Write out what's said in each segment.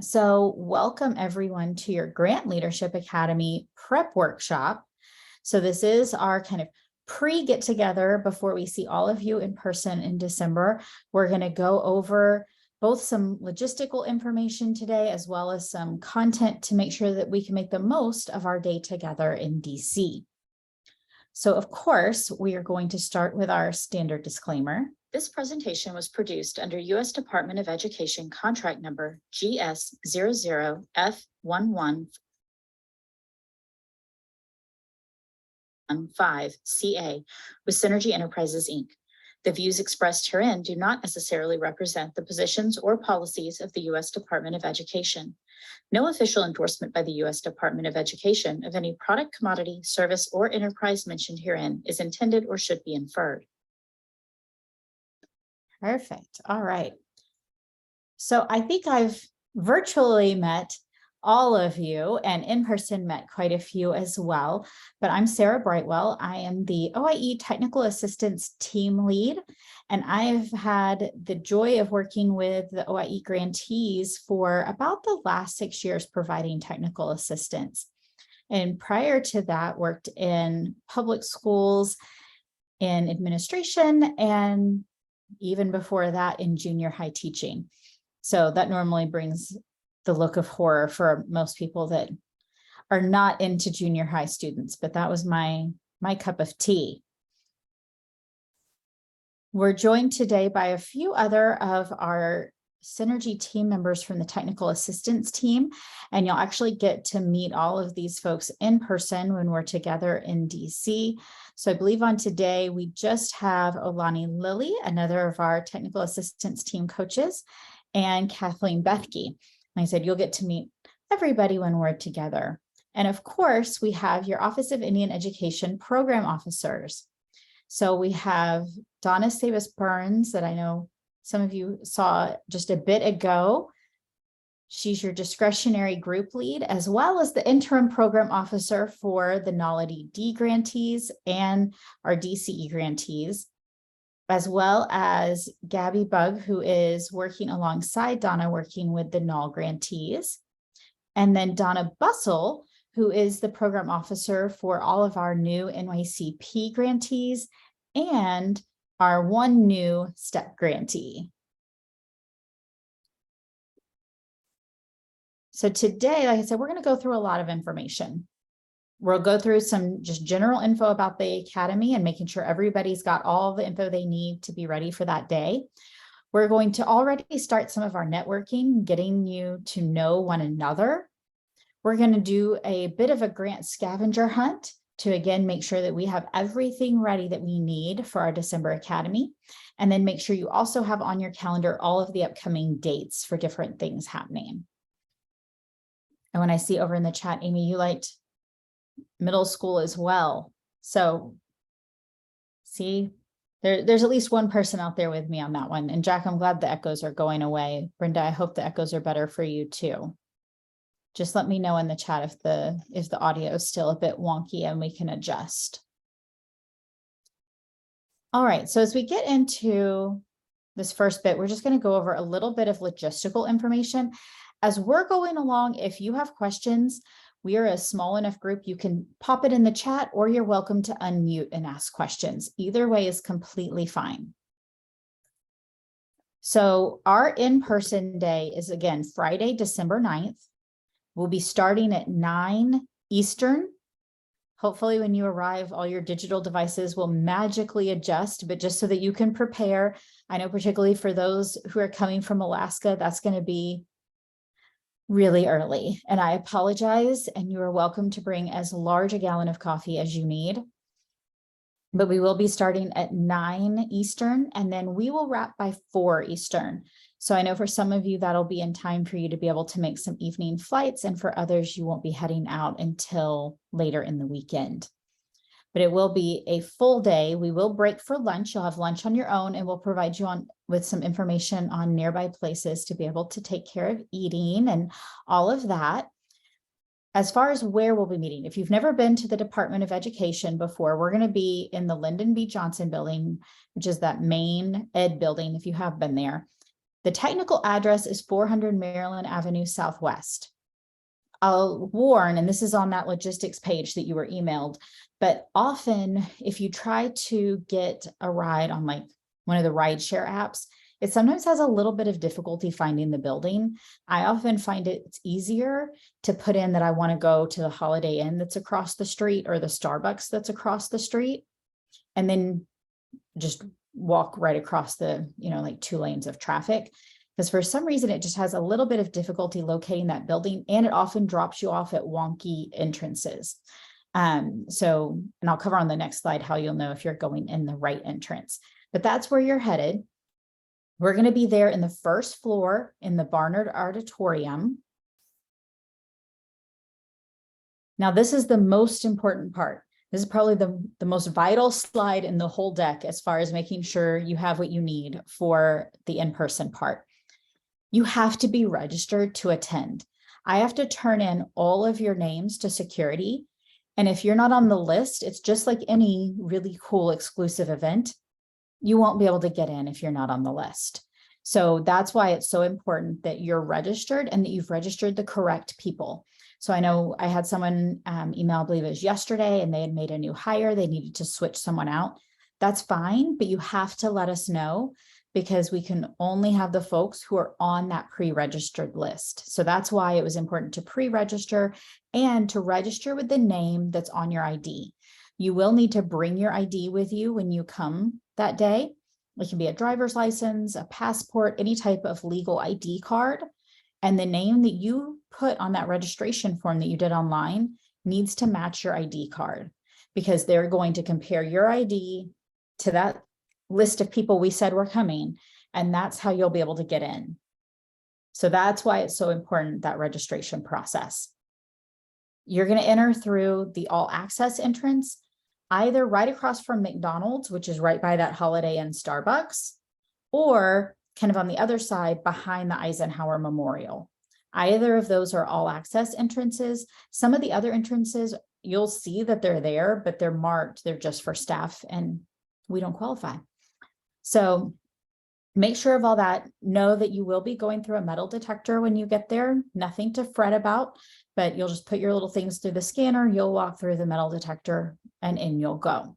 So welcome everyone to your Grant Leadership Academy prep workshop. So this is our kind of pre-get together before we see all of you in person in December. We're going to go over both some logistical information today, as well as some content to make sure that we can make the most of our day together in DC. So of course, we are going to start with our standard disclaimer. This presentation was produced under U.S. Department of Education contract number GS00F1115CA with Synergy Enterprises, Inc. The views expressed herein do not necessarily represent the positions or policies of the U.S. Department of Education. No official endorsement by the U.S. Department of Education of any product, commodity, service, or enterprise mentioned herein is intended or should be inferred. Perfect. All right. So I think I've virtually met all of you and in person met quite a few as well, but I'm Sarah Brightwell. I am the OIE Technical Assistance Team Lead, and I've had the joy of working with the OIE grantees for about the last 6 years providing technical assistance. And prior to that, worked in public schools, in administration, and even before that in junior high teaching. So that normally brings the look of horror for most people that are not into junior high students, but that was my cup of tea. We're joined today by a few other of our Synergy team members from the technical assistance team, and you'll actually get to meet all of these folks in person when we're together in DC. So I believe on today, we just have Olani Lilly, another of our technical assistance team coaches, and Kathleen Bethke. Like I said, you'll get to meet everybody when we're together. And of course, we have your Office of Indian Education program officers. So we have Donna Sabas-Burns, that I know some of you saw just a bit ago. She's your discretionary group lead, as well as the interim program officer for the NALED grantees and our DCE grantees, as well as Gabby Bug, who is working alongside Donna, working with the NAL grantees. And then Donna Bustle, who is the program officer for all of our new NYCP grantees and our one new STEP grantee. So today, like I said, we're going to go through a lot of information. We'll go through some just general info about the Academy and making sure everybody's got all the info they need to be ready for that day. We're going to already start some of our networking, getting you to know one another. We're going to do a bit of a grant scavenger hunt to, again, make sure that we have everything ready that we need for our December Academy. And then make sure you also have on your calendar all of the upcoming dates for different things happening. And when I see over in the chat, Amy, you liked middle school as well. So see, there's at least one person out there with me on that one. And Jack, I'm glad the echoes are going away. Brenda, I hope the echoes are better for you too. Just let me know in the chat if the audio is still a bit wonky and we can adjust. All right, so as we get into this first bit, we're just going to go over a little bit of logistical information. As we're going along, if you have questions, we are a small enough group, you can pop it in the chat or you're welcome to unmute and ask questions. Either way is completely fine. So our in-person day is, again, Friday, December 9th. We'll be starting at 9 Eastern. Hopefully when you arrive, all your digital devices will magically adjust, but just so that you can prepare. I know particularly for those who are coming from Alaska, that's going to be really early. And I apologize, and you are welcome to bring as large a gallon of coffee as you need. But we will be starting at 9 Eastern, and then we will wrap by 4 Eastern. So I know for some of you, that'll be in time for you to be able to make some evening flights, and for others, you won't be heading out until later in the weekend. But it will be a full day. We will break for lunch. You'll have lunch on your own, and we'll provide you with some information on nearby places to be able to take care of eating and all of that. As far as where we'll be meeting, if you've never been to the Department of Education before, we're going to be in the Lyndon B. Johnson building, which is that main ed building, if you have been there. The technical address is 400 Maryland Avenue Southwest. I'll warn, and this is on that logistics page that you were emailed, but often if you try to get a ride on like one of the rideshare apps, it sometimes has a little bit of difficulty finding the building. I often find it's easier to put in that I want to go to the Holiday Inn that's across the street or the Starbucks that's across the street, and then just walk right across the, like 2 lanes of traffic. Because for some reason, it just has a little bit of difficulty locating that building, and it often drops you off at wonky entrances. And I'll cover on the next slide how you'll know if you're going in the right entrance, but that's where you're headed. We're going to be there in the first floor in the Barnard Auditorium. Now, this is the most important part. This is probably the most vital slide in the whole deck as far as making sure you have what you need for the in-person part. You have to be registered to attend. I have to turn in all of your names to security. And if you're not on the list, it's just like any really cool exclusive event. You won't be able to get in if you're not on the list. So that's why it's so important that you're registered and that you've registered the correct people. So I know I had someone email, I believe it was yesterday, and they had made a new hire. They needed to switch someone out. That's fine, but you have to let us know, because we can only have the folks who are on that pre-registered list. So that's why it was important to pre-register and to register with the name that's on your ID. You will need to bring your ID with you when you come that day. It can be a driver's license, a passport, any type of legal ID card. And the name that you put on that registration form that you did online needs to match your ID card, because they're going to compare your ID to that list of people we said were coming, and that's how you'll be able to get in. So that's why it's so important, that registration process. You're going to enter through the all access entrance, either right across from McDonald's, which is right by that Holiday Inn Starbucks, or kind of on the other side behind the Eisenhower Memorial. Either of those are all access entrances. Some of the other entrances, you'll see that they're there, but they're marked, they're just for staff, and we don't qualify. So make sure of all that. Know that you will be going through a metal detector when you get there. Nothing to fret about, but you'll just put your little things through the scanner. You'll walk through the metal detector and in you'll go.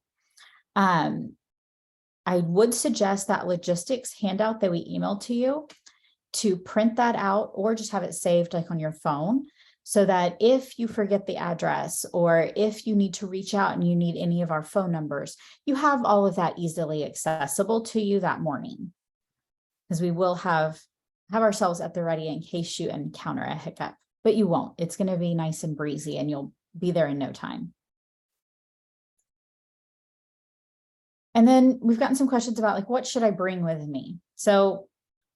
I would suggest that logistics handout that we emailed to you, to print that out or just have it saved like on your phone, so that if you forget the address or if you need to reach out and you need any of our phone numbers, you have all of that easily accessible to you that morning, because we will have ourselves at the ready in case you encounter a hiccup, but you won't. It's going to be nice and breezy and you'll be there in no time. And then we've gotten some questions about like, what should I bring with me? So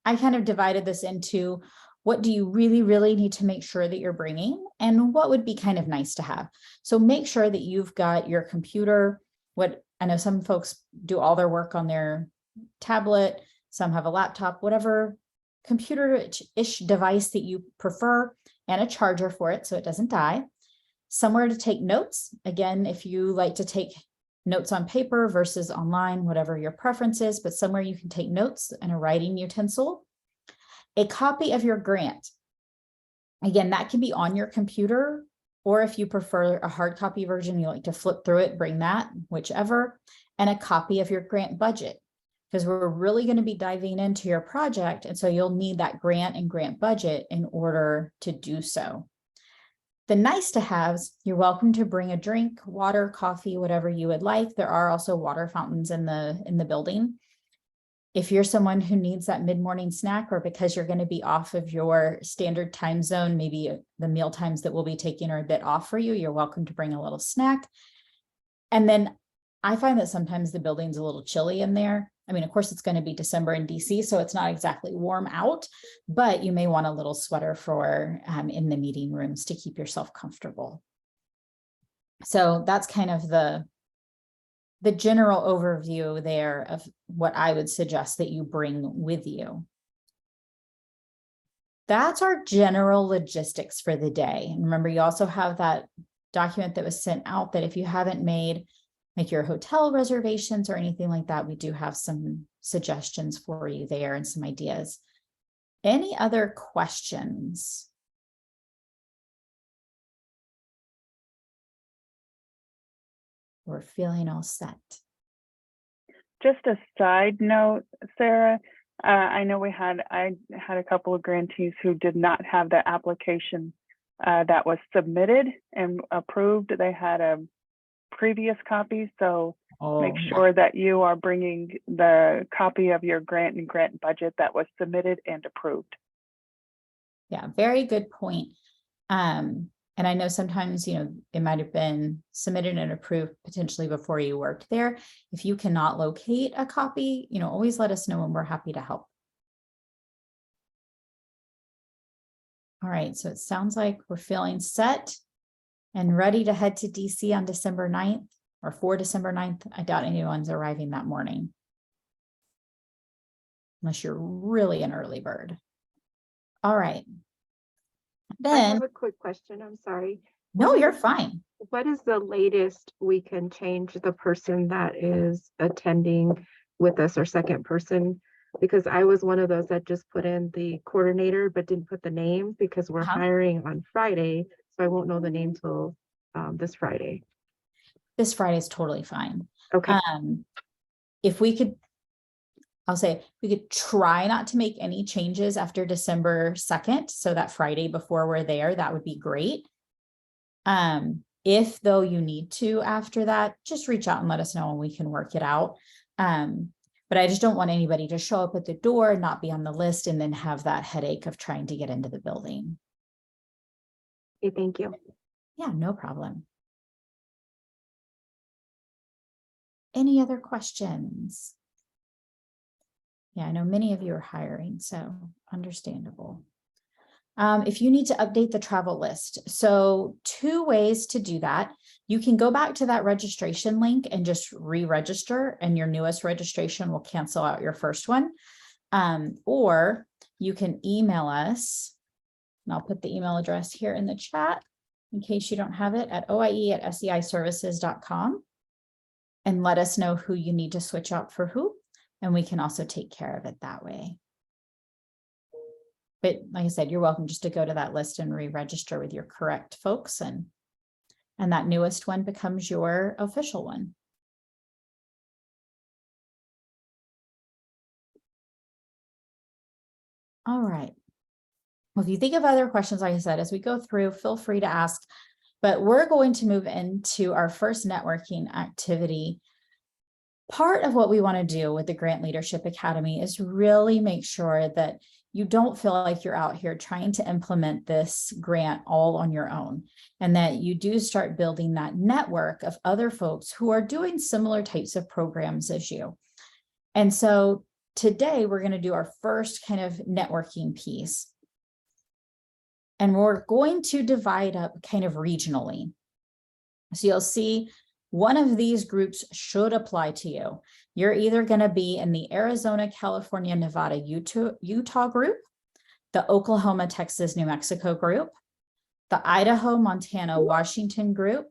I kind of divided this into, what do you really, really need to make sure that you're bringing, and what would be kind of nice to have. So make sure that you've got your computer. What I know some folks do all their work on their tablet, some have a laptop, whatever computer-ish device that you prefer, and a charger for it so it doesn't die. Somewhere to take notes. Again, if you like to take notes on paper versus online, whatever your preference is, but somewhere you can take notes, and a writing utensil. A copy of your grant. Again, that can be on your computer, or if you prefer a hard copy version, you like to flip through it, bring that, whichever, and a copy of your grant budget, because we're really going to be diving into your project. And so you'll need that grant and grant budget in order to do so. The nice to haves, you're welcome to bring a drink, water, coffee, whatever you would like. There are also water fountains in the building. If you're someone who needs that mid-morning snack, or because you're going to be off of your standard time zone, maybe the meal times that we'll be taking are a bit off for you, you're welcome to bring a little snack. And then I find that sometimes the building's a little chilly in there. I mean, of course, it's going to be December in DC, so it's not exactly warm out, but you may want a little sweater for in the meeting rooms to keep yourself comfortable. So that's kind of the general overview there of what I would suggest that you bring with you. That's our general logistics for the day. And remember, you also have that document that was sent out that if you haven't made like your hotel reservations or anything like that, we do have some suggestions for you there and some ideas. Any other questions? We're feeling all set. Just a side note, Sarah, I know I had a couple of grantees who did not have the application that was submitted and approved. They had a previous copy, so make sure that you are bringing the copy of your grant and grant budget that was submitted and approved. Yeah, very good point. And I know sometimes, it might have been submitted and approved potentially before you worked there. If you cannot locate a copy, always let us know and we're happy to help. All right, so it sounds like we're feeling set and ready to head to DC on December 9th or for December 9th. I doubt anyone's arriving that morning, unless you're really an early bird. All right. Then I have a quick question. I'm sorry. No, you're fine. What is the latest we can change the person that is attending with us or second person? Because I was one of those that just put in the coordinator, but didn't put the name because we're hiring on Friday. So I won't know the name till this Friday. This Friday is totally fine. Okay. If we could, I'll say we could try not to make any changes after December 2nd. So that Friday before we're there, that would be great. If though you need to after that, just reach out and let us know and we can work it out. But I just don't want anybody to show up at the door, not be on the list, and then have that headache of trying to get into the building. Okay, thank you. Yeah, no problem. Any other questions? Yeah, I know many of you are hiring, so understandable. If you need to update the travel list, so 2 ways to do that. You can go back to that registration link and just re-register, and your newest registration will cancel out your first one. Or you can email us, and I'll put the email address here in the chat in case you don't have it, at oie@seiservices.com, and let us know who you need to switch out for who, and we can also take care of it that way. But like I said, you're welcome just to go to that list and re-register with your correct folks, and that newest one becomes your official one. All right. Well, if you think of other questions, like I said, as we go through, feel free to ask, but we're going to move into our first networking activity. Part of what we want to do with the Grant Leadership Academy is really make sure that you don't feel like you're out here trying to implement this grant all on your own, and that you do start building that network of other folks who are doing similar types of programs as you. And so today we're going to do our first kind of networking piece. And we're going to divide up kind of regionally. So you'll see one of these groups should apply to you. You're either going to be in the Arizona, California, Nevada, Utah group, the Oklahoma, Texas, New Mexico group, the Idaho, Montana, Washington group,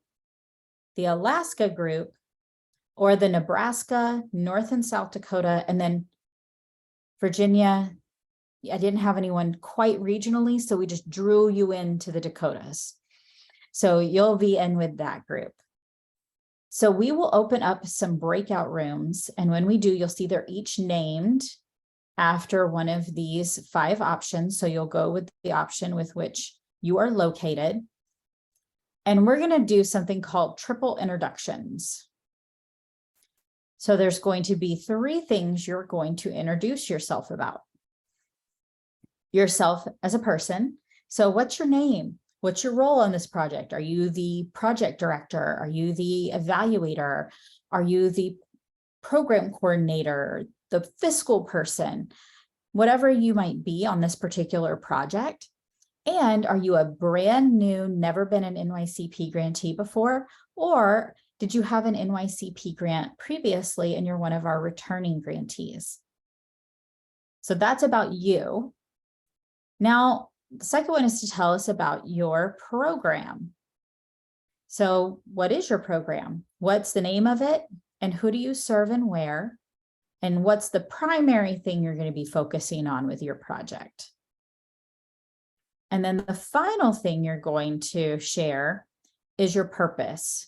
the Alaska group, or the Nebraska, North and South Dakota, and then Virginia. I didn't have anyone quite regionally, so we just drew you into the Dakotas. So you'll be in with that group. So we will open up some breakout rooms, and when we do, you'll see they're each named after one of these 5 options. So you'll go with the option with which you are located. And we're going to do something called triple introductions. So there's going to be 3 things you're going to introduce yourself about. Yourself as a person. So what's your name? What's your role on this project? Are you the project director? Are you the evaluator? Are you the program coordinator, the fiscal person? Whatever you might be on this particular project. And are you a brand new, never been an NYCP grantee before? Or did you have an NYCP grant previously and you're one of our returning grantees? So that's about you. Now, the second one is to tell us about your program. So what is your program? What's the name of it? And who do you serve and where? And what's the primary thing you're going to be focusing on with your project? And then the final thing you're going to share is your purpose.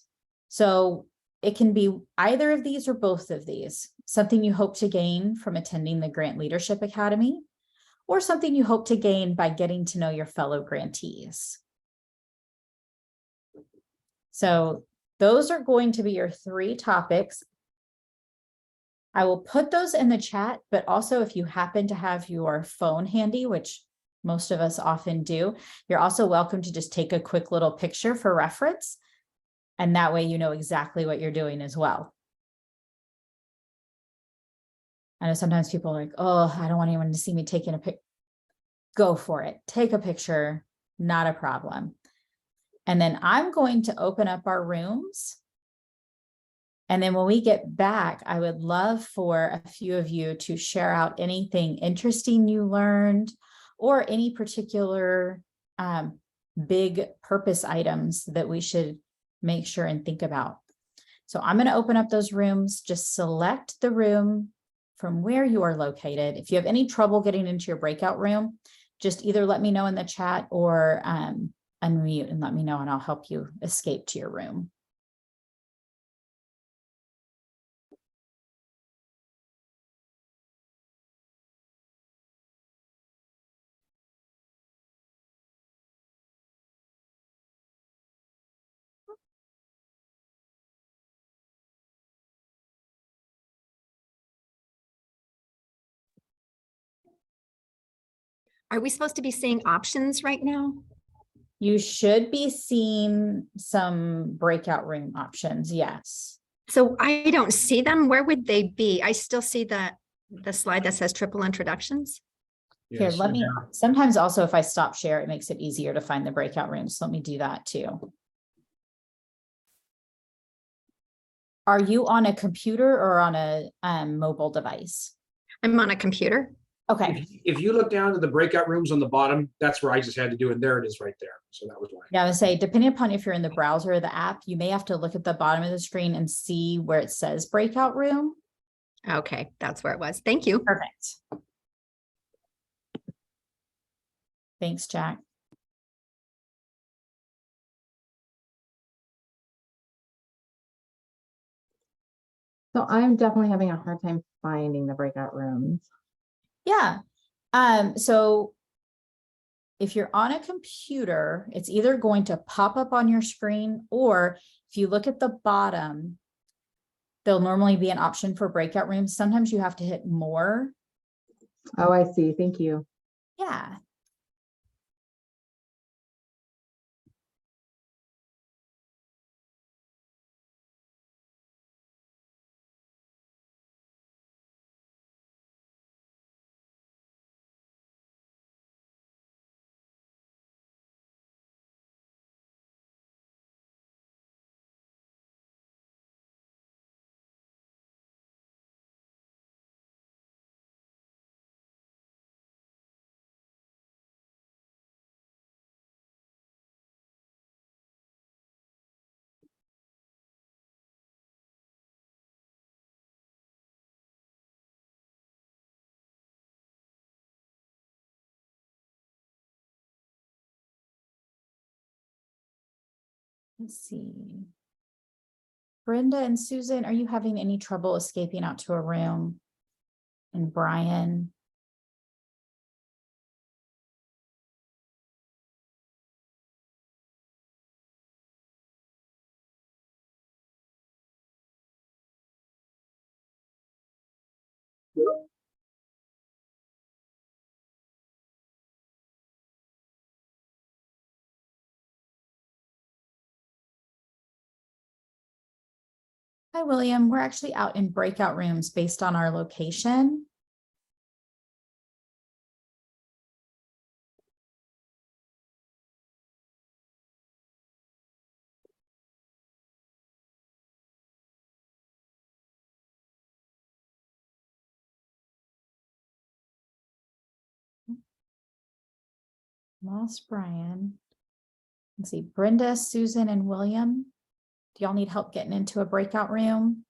So it can be either of these or both of these, something you hope to gain from attending the Grant Leadership Academy, or something you hope to gain by getting to know your fellow grantees. So those are going to be your 3 topics. I will put those in the chat, but also if you happen to have your phone handy, which most of us often do, you're also welcome to just take a quick little picture for reference. And that way you know exactly what you're doing as well. I know sometimes people are like, oh, I don't want anyone to see me taking a pic. Go for it. Take a picture, not a problem. And then I'm going to open up our rooms. And then when we get back, I would love for a few of you to share out anything interesting you learned or any particular big purpose items that we should make sure and think about. So I'm going to open up those rooms. Just select the room from where you are located. If you have any trouble getting into your breakout room, just either let me know in the chat or unmute and let me know, and I'll help you escape to your room. Are we supposed to be seeing options right now? You should be seeing some breakout room options. Yes. So I don't see them. Where would they be? I still see the slide that says triple introductions. Here, Yes, let me, yeah. sometimes also if I stop share, it makes it easier to find the breakout rooms. So let me do that too. Are you on a computer or on a mobile device? I'm on a computer. Okay. If you look down to the breakout rooms on the bottom, that's where I just had to do it. There it is right there. So that was why. Yeah, I would say, depending upon if you're in the browser or the app, you may have to look at the bottom of the screen and see where it says breakout room. Okay, that's where it was. Thank you. Perfect. Thanks, Jack. So I'm definitely having a hard time finding the breakout rooms. Yeah. So if you're on a computer, it's either going to pop up on your screen, or if you look at the bottom, there'll normally be an option for breakout rooms. Sometimes you have to hit more. Oh, I see. Thank you. Yeah. Let's see. Brenda and Susan, are you having any trouble escaping out to a room? And Brian? Hi, William. We're actually out in breakout rooms based on our location. Lost Brian. Let's see, Brenda, Susan, and William. Do y'all need help getting into a breakout room?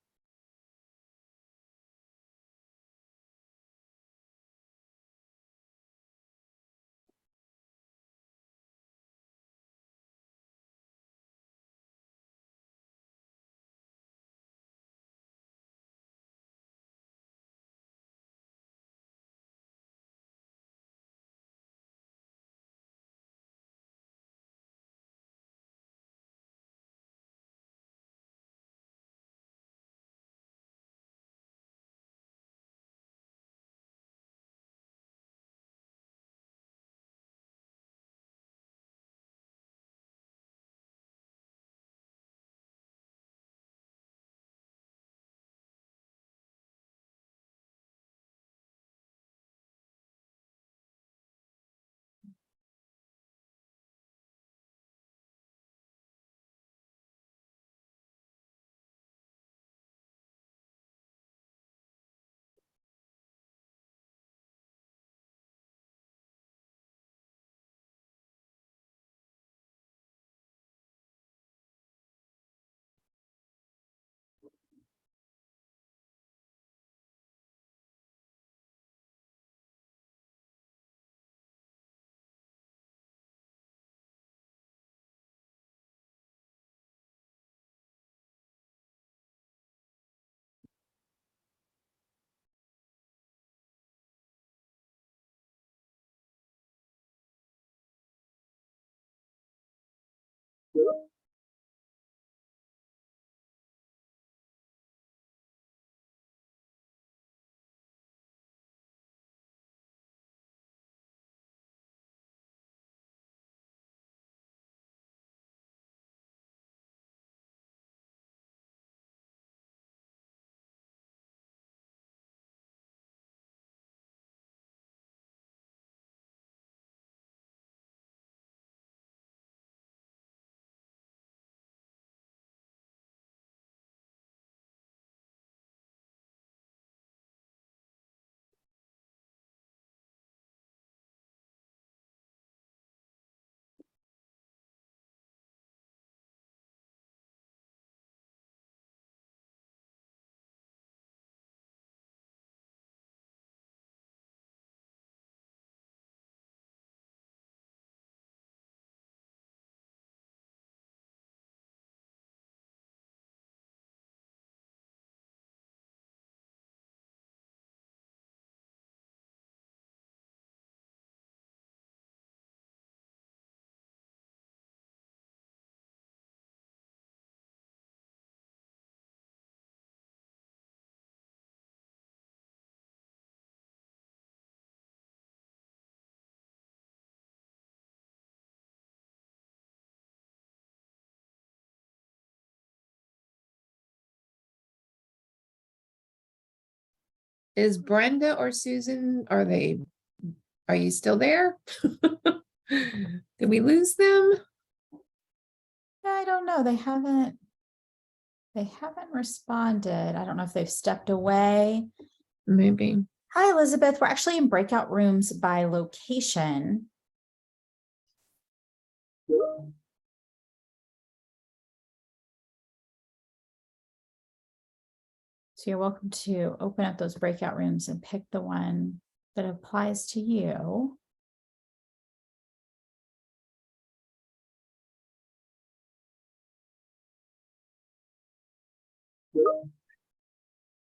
Is Brenda or Susan, are you still there? Did we lose them? I don't know. They haven't responded. I don't know if they've stepped away. Maybe. Hi, Elizabeth. We're actually in breakout rooms by location. So you're welcome to open up those breakout rooms and pick the one that applies to you.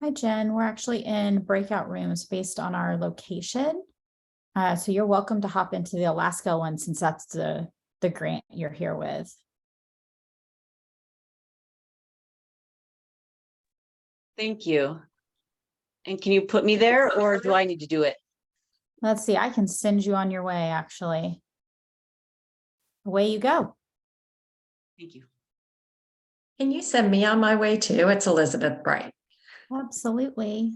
Hi, Jen. We're actually in breakout rooms based on our location. So you're welcome to hop into the Alaska one since that's the grant you're here with. Thank you. And can you put me there or do I need to do it? Let's see, I can send you on your way, actually. Away you go. Thank you. Can you send me on my way too? It's Elizabeth Bright. Absolutely.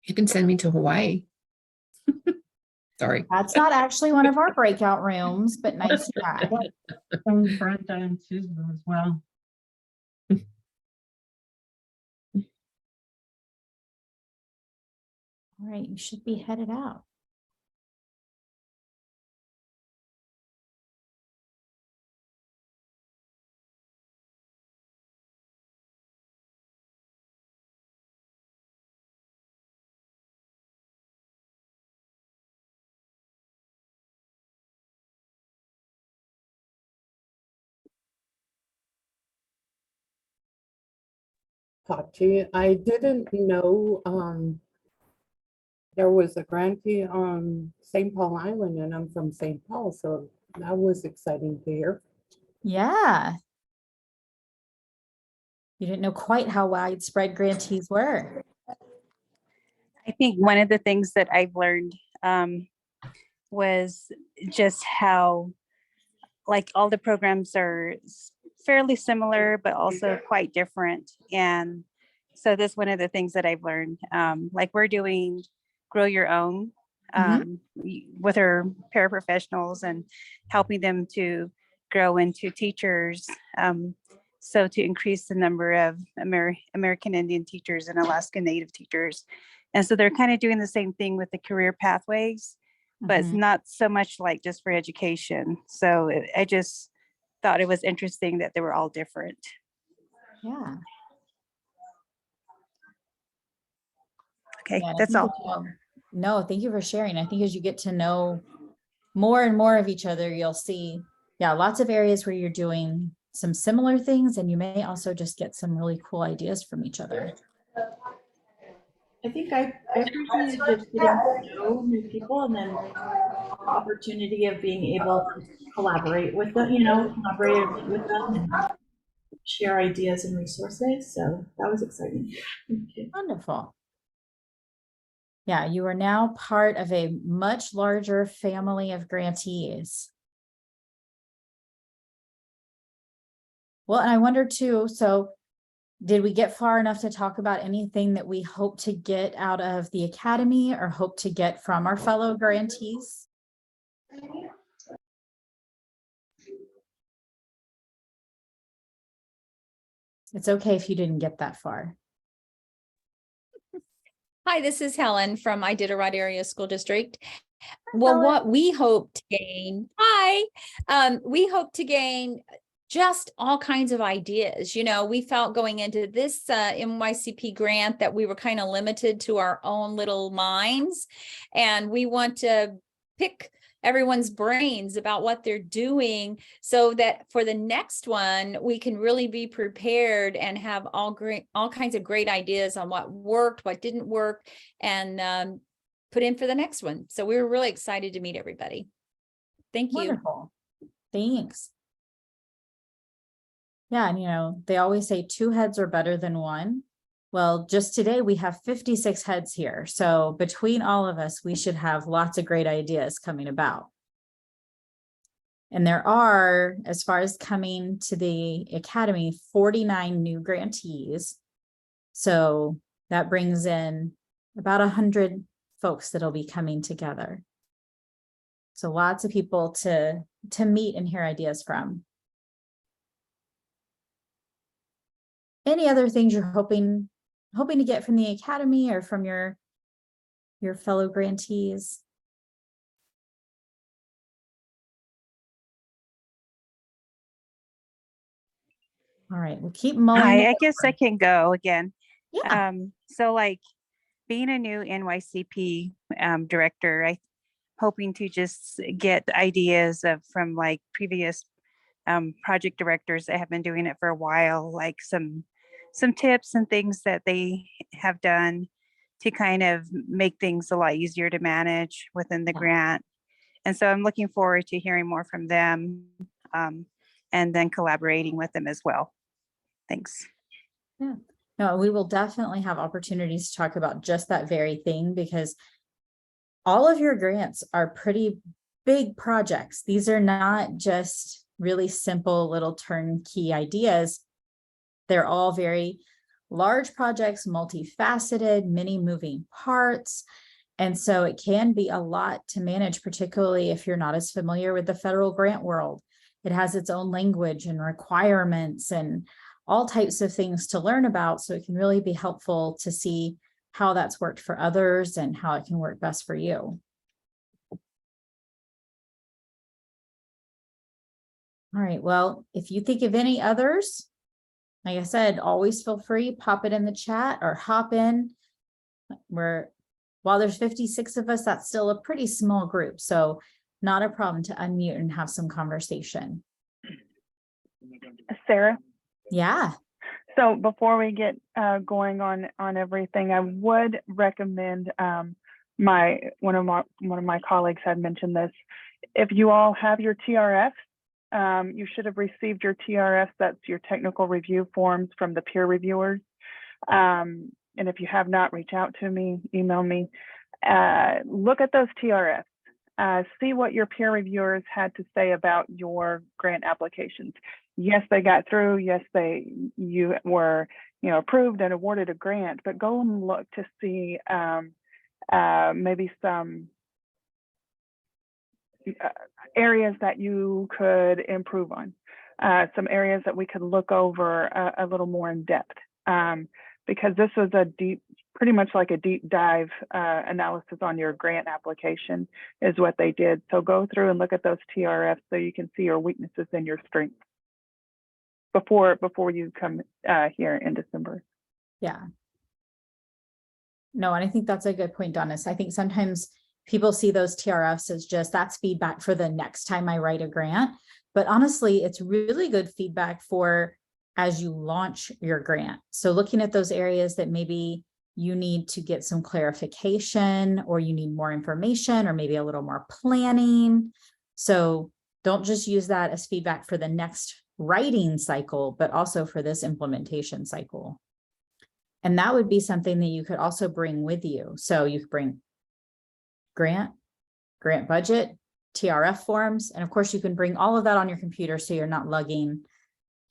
You can send me to Hawaii. Sorry. That's not actually one of our breakout rooms, but nice try. From Brenda and Susan as well. All right, you should be headed out. Talk to you. I didn't know there was a grantee on St. Paul Island, and I'm from St. Paul, so that was exciting to hear. Yeah. You didn't know quite how widespread grantees were. I think one of the things that I've learned was just how, like, all the programs are fairly similar, but also quite different. And so that's one of the things that I've learned. Like, we're doing Grow Your Own with our paraprofessionals and helping them to grow into teachers. So to increase the number of American Indian teachers and Alaska Native teachers. And so they're kind of doing the same thing with the career pathways, but it's not so much like just for education. So I just thought it was interesting that they were all different. Yeah. Okay, Yeah, that's all. No, thank you for sharing. I think as you get to know more and more of each other, you'll see, yeah, lots of areas where you're doing some similar things, and you may also just get some really cool ideas from each other. I think I appreciated just getting to know new people and then the opportunity of being able to collaborate with them, collaborate and meet with them and share ideas and resources. So that was exciting. Thank you. Wonderful. Yeah, you are now part of a much larger family of grantees. Well, and I wonder too, so did we get far enough to talk about anything that we hope to get out of the Academy or hope to get from our fellow grantees? It's okay if you didn't get that far. Hi, this is Helen from Iditarod Area School District. Well, what we hope to gain, we hope to gain just all kinds of ideas. We felt going into this MYCP grant that we were kind of limited to our own little minds, and we want to pick everyone's brains about what they're doing so that for the next one, we can really be prepared and have all kinds of great ideas on what worked, what didn't work, and put in for the next one. So we were really excited to meet everybody. Thank you. Wonderful. Thanks. Yeah, and they always say 2 heads are better than 1. Well, just today we have 56 heads here. So between all of us, we should have lots of great ideas coming about. And there are, as far as coming to the Academy, 49 new grantees. So that brings in about 100 folks that'll be coming together. So lots of people to meet and hear ideas from. Any other things you're hoping to get from the Academy or from your fellow grantees? All right, we'll keep mulling. Hi, it I guess I over. can go again. Yeah. So like being a new NYCP director, I hoping to just get ideas from like previous project directors that have been doing it for a while, like some tips and things that they have done to kind of make things a lot easier to manage within the grant. And so I'm looking forward to hearing more from them and then collaborating with them as well. Thanks. Yeah. No, we will definitely have opportunities to talk about just that very thing, because all of your grants are pretty big projects. These are not just really simple little turnkey ideas. They're all very large projects, multifaceted, many moving parts. And so it can be a lot to manage, particularly if you're not as familiar with the federal grant world. It has its own language and requirements and all types of things to learn about. So it can really be helpful to see how that's worked for others and how it can work best for you. All right, well, if you think of any others, like I said, always feel free, pop it in the chat or hop in. While there's 56 of us, that's still a pretty small group. So not a problem to unmute and have some conversation. Sarah? Yeah. So before we get going on everything, I would recommend one of my colleagues had mentioned this. If you all have your TRFs, you should have received your TRFs. That's your technical review forms from the peer reviewers. And if you have not, reach out to me, email me. Look at those TRFs. See what your peer reviewers had to say about your grant applications. Yes, they got through. Yes, you were approved and awarded a grant. But go and look to see maybe some areas that you could improve on. Some areas that we could look over a little more in depth. Because this was pretty much like a deep dive analysis on your grant application is what they did. So go through and look at those TRFs so you can see your weaknesses and your strengths before you come here in December. Yeah. No, and I think that's a good point, Donis. I think sometimes people see those TRFs as just that's feedback for the next time I write a grant. But honestly, it's really good feedback for as you launch your grant. So looking at those areas that maybe you need to get some clarification or you need more information or maybe a little more planning. So don't just use that as feedback for the next writing cycle, but also for this implementation cycle. And that would be something that you could also bring with you. So you could bring grant budget, TRF forms, and of course you can bring all of that on your computer so you're not lugging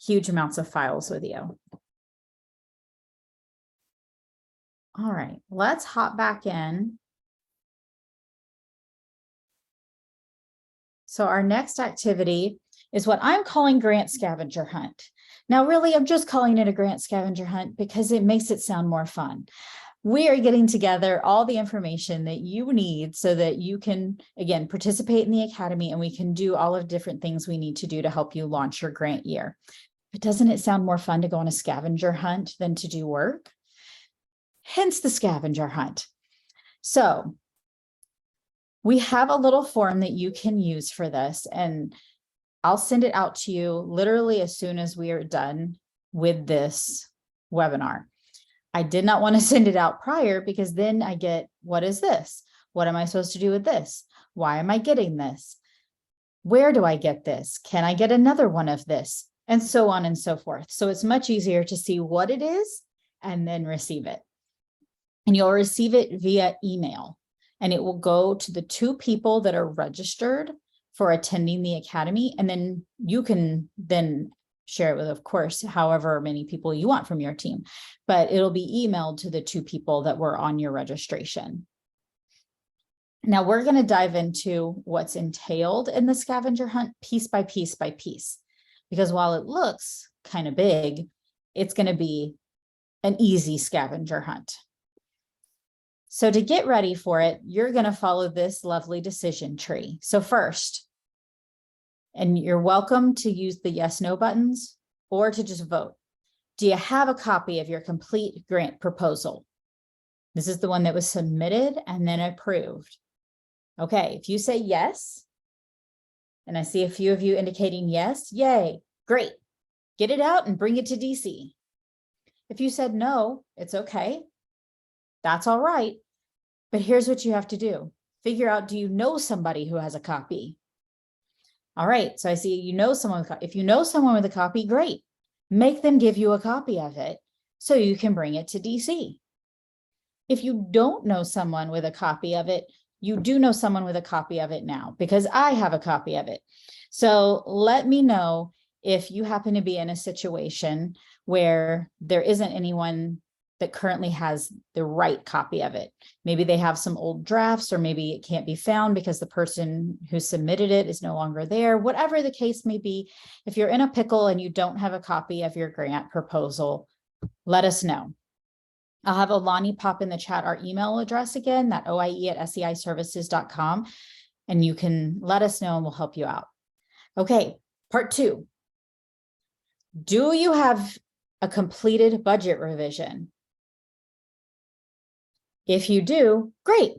huge amounts of files with you. All right, let's hop back in. So our next activity is what I'm calling grant scavenger hunt. Now, really, I'm just calling it a grant scavenger hunt because it makes it sound more fun. We are getting together all the information that you need so that you can, again, participate in the Academy and we can do all of different things we need to do to help you launch your grant year. But doesn't it sound more fun to go on a scavenger hunt than to do work? Hence the scavenger hunt. So we have a little form that you can use for this, and I'll send it out to you literally as soon as we are done with this webinar. I did not want to send it out prior because then I get, what is this? What am I supposed to do with this? Why am I getting this? Where do I get this? Can I get another one of this? And so on and so forth. So it's much easier to see what it is and then receive it. And you'll receive it via email, and it will go to the 2 people that are registered for attending the Academy. And then you can then share it with, of course, however many people you want from your team, but it'll be emailed to the 2 people that were on your registration. Now we're going to dive into what's entailed in the scavenger hunt piece by piece by piece, because while it looks kind of big, it's going to be an easy scavenger hunt. So to get ready for it, you're going to follow this lovely decision tree. So first, and you're welcome to use the yes, no buttons or to just vote. Do you have a copy of your complete grant proposal? This is the one that was submitted and then approved. Okay, if you say yes, and I see a few of you indicating yes, yay, great. Get it out and bring it to DC. If you said no, it's okay. That's all right. But here's what you have to do. Figure out, do you know somebody who has a copy? All right, so I see you know someone. If you know someone with a copy, great. Make them give you a copy of it so you can bring it to DC. If you don't know someone with a copy of it, you do know someone with a copy of it now, because I have a copy of it. So let me know if you happen to be in a situation where there isn't anyone that currently has the right copy of it. Maybe they have some old drafts, or maybe it can't be found because the person who submitted it is no longer there. Whatever the case may be, if you're in a pickle and you don't have a copy of your grant proposal, let us know. I'll have Alani pop in the chat our email address again, that oie@seiservices.com, and you can let us know and we'll help you out. Okay, part 2. Do you have a completed budget revision? If you do, great.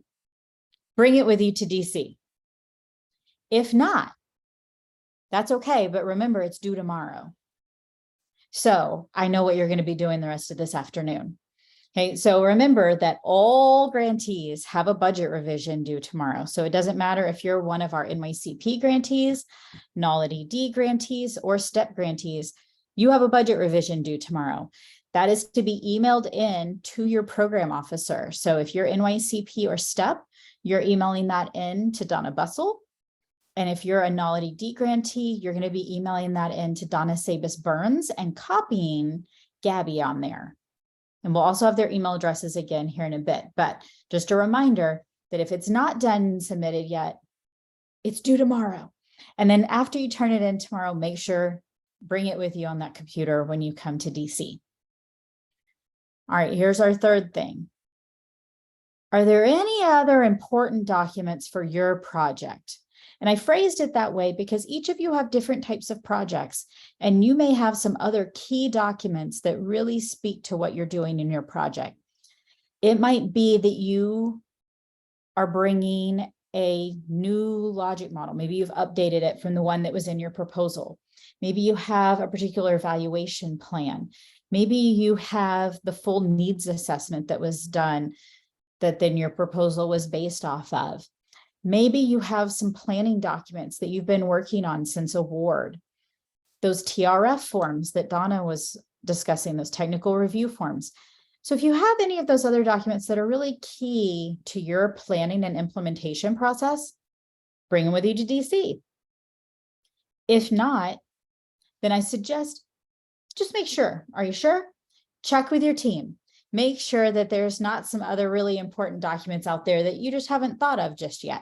Bring it with you to DC. If not, that's okay, but remember it's due tomorrow. So I know what you're going to be doing the rest of this afternoon. Okay, so remember that all grantees have a budget revision due tomorrow. So it doesn't matter if you're one of our NYCP grantees, NOLA-D grantees, or STEP grantees, you have a budget revision due tomorrow. That is to be emailed in to your program officer. So if you're NYCP or STEP, you're emailing that in to Donna Bussell. And if you're a NOLA-D grantee, you're going to be emailing that in to Donna Sabis Burns and copying Gabby on there. And we'll also have their email addresses again here in a bit. But just a reminder that if it's not done and submitted yet, it's due tomorrow. And then after you turn it in tomorrow, make sure, bring it with you on that computer when you come to DC. All right, here's our third thing. Are there any other important documents for your project? And I phrased it that way because each of you have different types of projects, and you may have some other key documents that really speak to what you're doing in your project. It might be that you are bringing a new logic model. Maybe you've updated it from the one that was in your proposal. Maybe you have a particular evaluation plan. Maybe you have the full needs assessment that was done that then your proposal was based off of. Maybe you have some planning documents that you've been working on since award. Those TRF forms that Donna was discussing, those technical review forms. So if you have any of those other documents that are really key to your planning and implementation process, bring them with you to DC. If not, then I suggest just make sure. Are you sure? Check with your team. Make sure that there's not some other really important documents out there that you just haven't thought of just yet.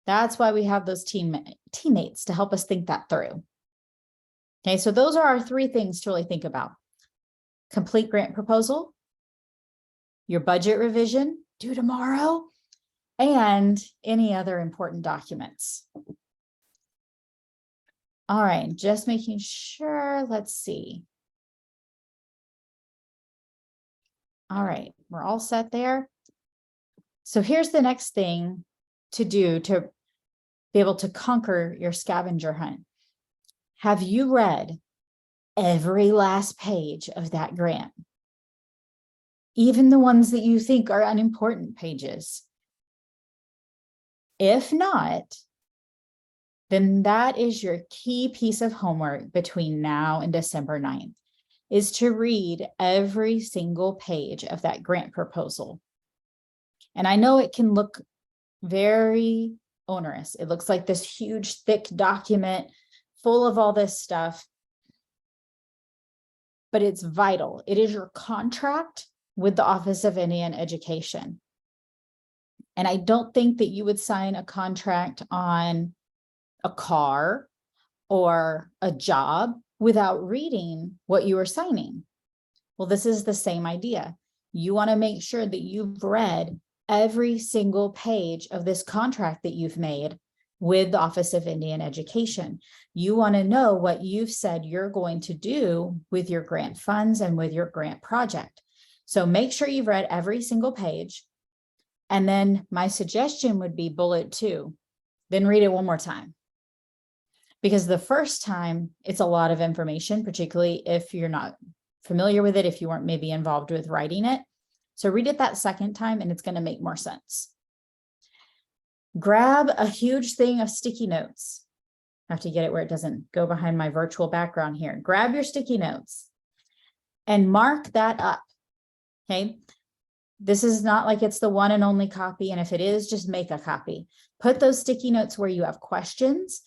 That's why we have those teammates to help us think that through. Okay, so those are our 3 things to really think about. Complete grant proposal, your budget revision due tomorrow, and any other important documents. All right, just making sure, let's see. All right, we're all set there. So here's the next thing to do to be able to conquer your scavenger hunt. Have you read every last page of that grant? Even the ones that you think are unimportant pages? If not, then that is your key piece of homework between now and December 9th, is to read every single page of that grant proposal. And I know it can look very onerous. It looks like this huge, thick document full of all this stuff. but it's vital. It is your contract with the Office of Indian Education. And I don't think that you would sign a contract on a car or a job without reading what you are signing. Well, this is the same idea. You want to make sure that you've read every single page of this contract that you've made with the Office of Indian Education. You want to know what you've said you're going to do with your grant funds and with your grant project. So make sure you've read every single page. And then my suggestion would be bullet 2, then read it one more time. Because the first time it's a lot of information, particularly if you're not familiar with it, if you weren't maybe involved with writing it. So read it that second time and it's going to make more sense. Grab a huge thing of sticky notes. I have to get it where it doesn't go behind my virtual background here. Grab your sticky notes and mark that up. Okay. This is not like it's the one and only copy. And if it is, just make a copy. Put those sticky notes where you have questions,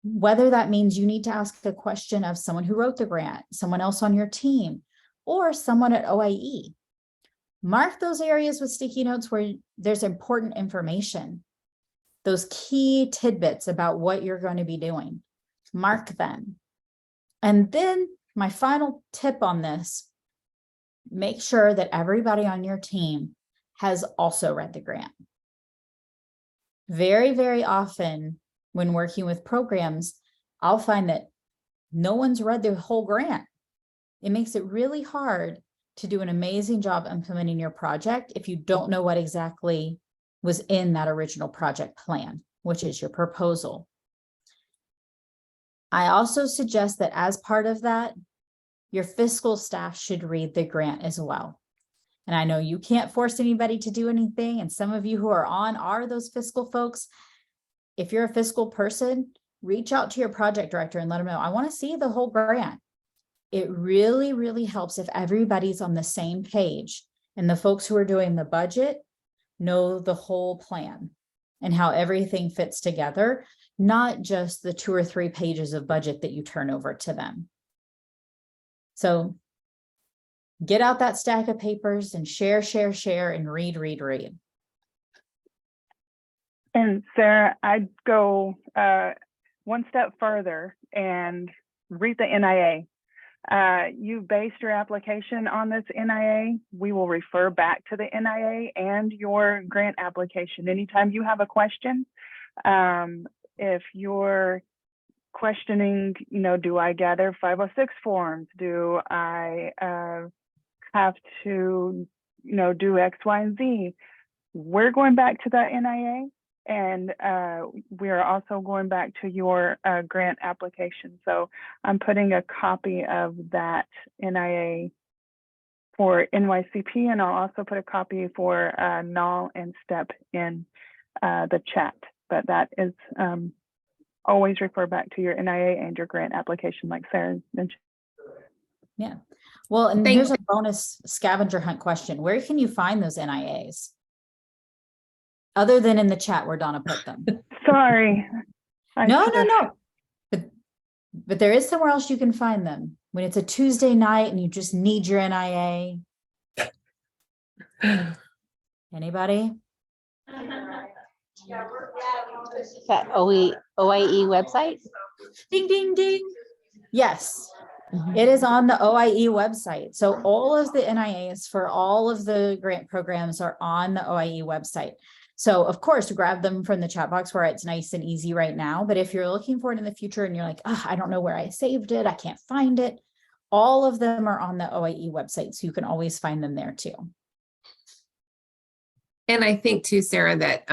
whether that means you need to ask a question of someone who wrote the grant, someone else on your team, or someone at OIE. Mark those areas with sticky notes where there's important information, those key tidbits about what you're going to be doing. Mark them. And then my final tip on this, make sure that everybody on your team has also read the grant. Very, very often when working with programs, I'll find that no one's read the whole grant. It makes it really hard to do an amazing job implementing your project if you don't know what exactly was in that original project plan, which is your proposal. I also suggest that as part of that, your fiscal staff should read the grant as well. And I know you can't force anybody to do anything, and some of you who are on are those fiscal folks. If you're a fiscal person, reach out to your project director and let them know, I want to see the whole grant. It really, really helps if everybody's on the same page and the folks who are doing the budget know the whole plan and how everything fits together, not just the 2 or 3 pages of budget that you turn over to them. So get out that stack of papers and share, and read. And Sarah, I'd go one step further and read the NIA. You based your application on this NIA. We will refer back to the NIA and your grant application. Anytime you have a question, if you're questioning, do I gather 506 forms? Do I have to, do X, Y, and Z? We're going back to that NIA. And we are also going back to your grant application. So I'm putting a copy of that NIA for NYCP, and I'll also put a copy for NAL and STEP in the chat. But that is always refer back to your NIA and your grant application, like Sarah mentioned. Yeah. Well, and here's a bonus scavenger hunt question. Where can you find those NIAs? Other than in the chat where Donna put them. Sorry. No. But there is somewhere else you can find them. When it's a Tuesday night and you just need your NIA. Anybody? That OIE website? Ding, ding, ding. Yes. It is on the OIE website. So all of the NIAs for all of the grant programs are on the OIE website. So of course, grab them from the chat box where it's nice and easy right now. But if you're looking for it in the future and you're like, oh, I don't know where I saved it, I can't find it, all of them are on the OIE website. So you can always find them there too. And I think too, Sarah, that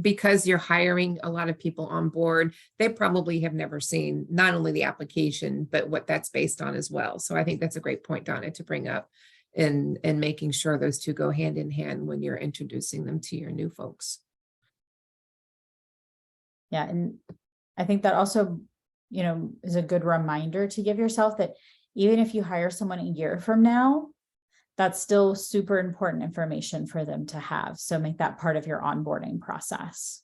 because you're hiring a lot of people on board, they probably have never seen not only the application, but what that's based on as well. So I think that's a great point, Donna, to bring up. And making sure those two go hand in hand when you're introducing them to your new folks. Yeah, and I think that also, is a good reminder to give yourself that even if you hire someone a year from now, that's still super important information for them to have. So make that part of your onboarding process.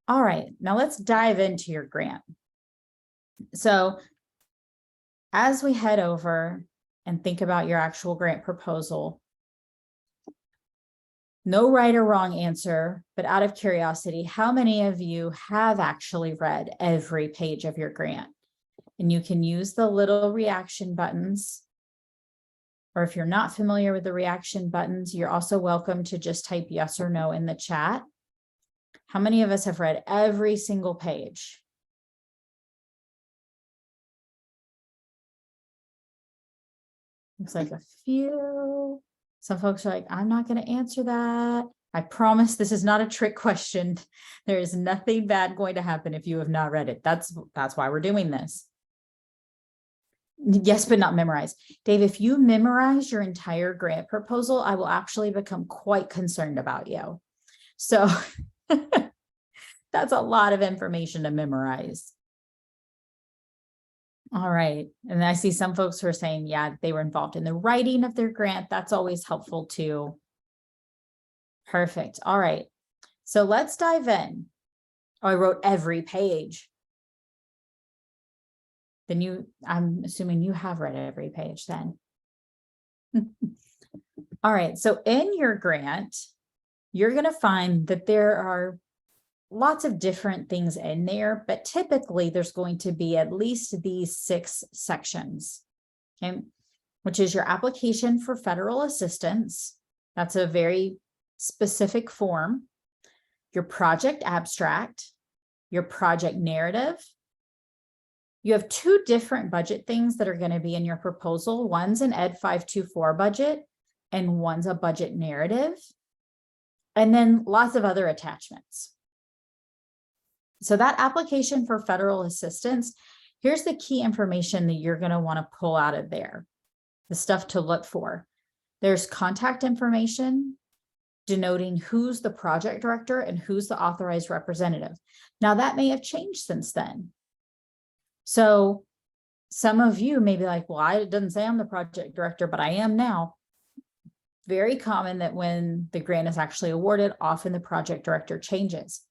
All right, now let's dive into your grant. So as we head over and think about your actual grant proposal, no right or wrong answer, but out of curiosity, how many of you have actually read every page of your grant? And you can use the little reaction buttons. Or if you're not familiar with the reaction buttons, you're also welcome to just type yes or no in the chat. How many of us have read every single page? Looks like a few. Some folks are like, I'm not going to answer that. I promise this is not a trick question. There is nothing bad going to happen if you have not read it. That's why we're doing this. Yes, but not memorize. Dave, if you memorize your entire grant proposal, I will actually become quite concerned about you. So that's a lot of information to memorize. All right. And I see some folks who are saying, yeah, they were involved in the writing of their grant. That's always helpful too. Perfect. All right. So let's dive in. Oh, I wrote every page. Then I'm assuming you have read every page then. All right. So in your grant, you're going to find that there are lots of different things in there, but typically there's going to be at least these 6 sections, okay, which is your application for federal assistance. That's a very specific form, your project abstract, your project narrative. You have 2 different budget things that are going to be in your proposal. One's an Ed 524 budget and one's a budget narrative, and then lots of other attachments. So that application for federal assistance, here's the key information that you're going to want to pull out of there, the stuff to look for. There's contact information denoting who's the project director and who's the authorized representative. Now that may have changed since then. So some of you may be like, well, it doesn't say I'm the project director, but I am now. Very common that when the grant is actually awarded, often the project director changes.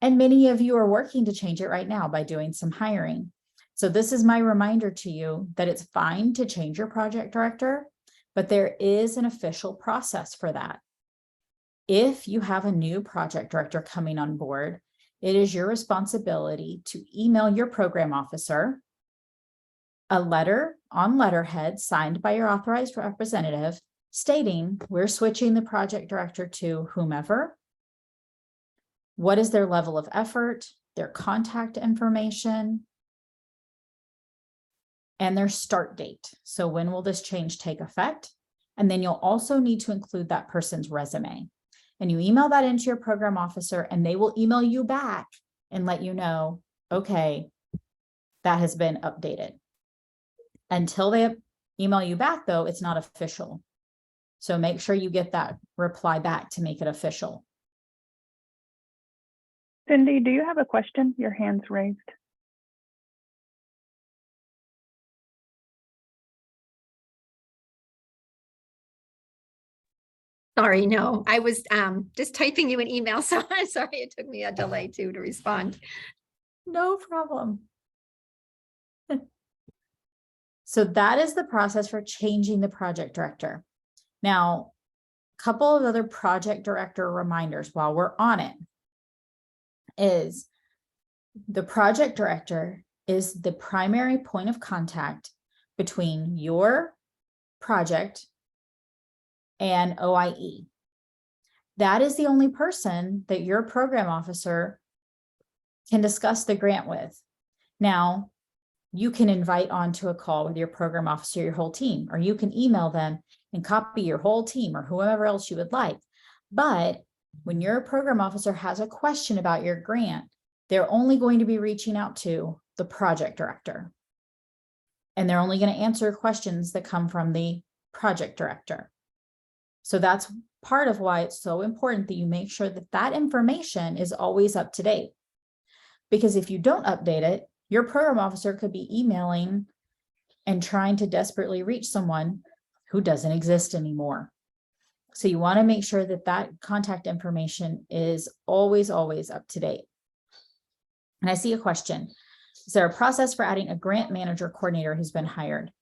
And many of you are working to change it right now by doing some hiring. So this is my reminder to you that it's fine to change your project director, but there is an official process for that. If you have a new project director coming on board, it is your responsibility to email your program officer a letter on letterhead signed by your authorized representative stating we're switching the project director to whomever. What is their level of effort, their contact information, and their start date. So when will this change take effect? And then you'll also need to include that person's resume. And you email that into your program officer and they will email you back and let you know, okay, that has been updated. Until they email you back though, it's not official. So make sure you get that reply back to make it official. Cindy, do you have a question? Your hand's raised. Sorry, no, I was just typing you an email, so I'm sorry it took me a delay to respond. No problem. So that is the process for changing the project director. Now, a couple of other project director reminders while we're on it is the project director is the primary point of contact between your project and OIE. That is the only person that your program officer can discuss the grant with. Now, you can invite onto a call with your program officer, your whole team, or you can email them and copy your whole team or whoever else you would like. But when your program officer has a question about your grant, they're only going to be reaching out to the project director. And they're only going to answer questions that come from the project director. So that's part of why it's so important that you make sure that that information is always up to date. Because if you don't update it, your program officer could be emailing and trying to desperately reach someone who doesn't exist anymore. So you want to make sure that that contact information is always up to date. And I see a question. Is there a process for adding a grant manager coordinator who's been hired?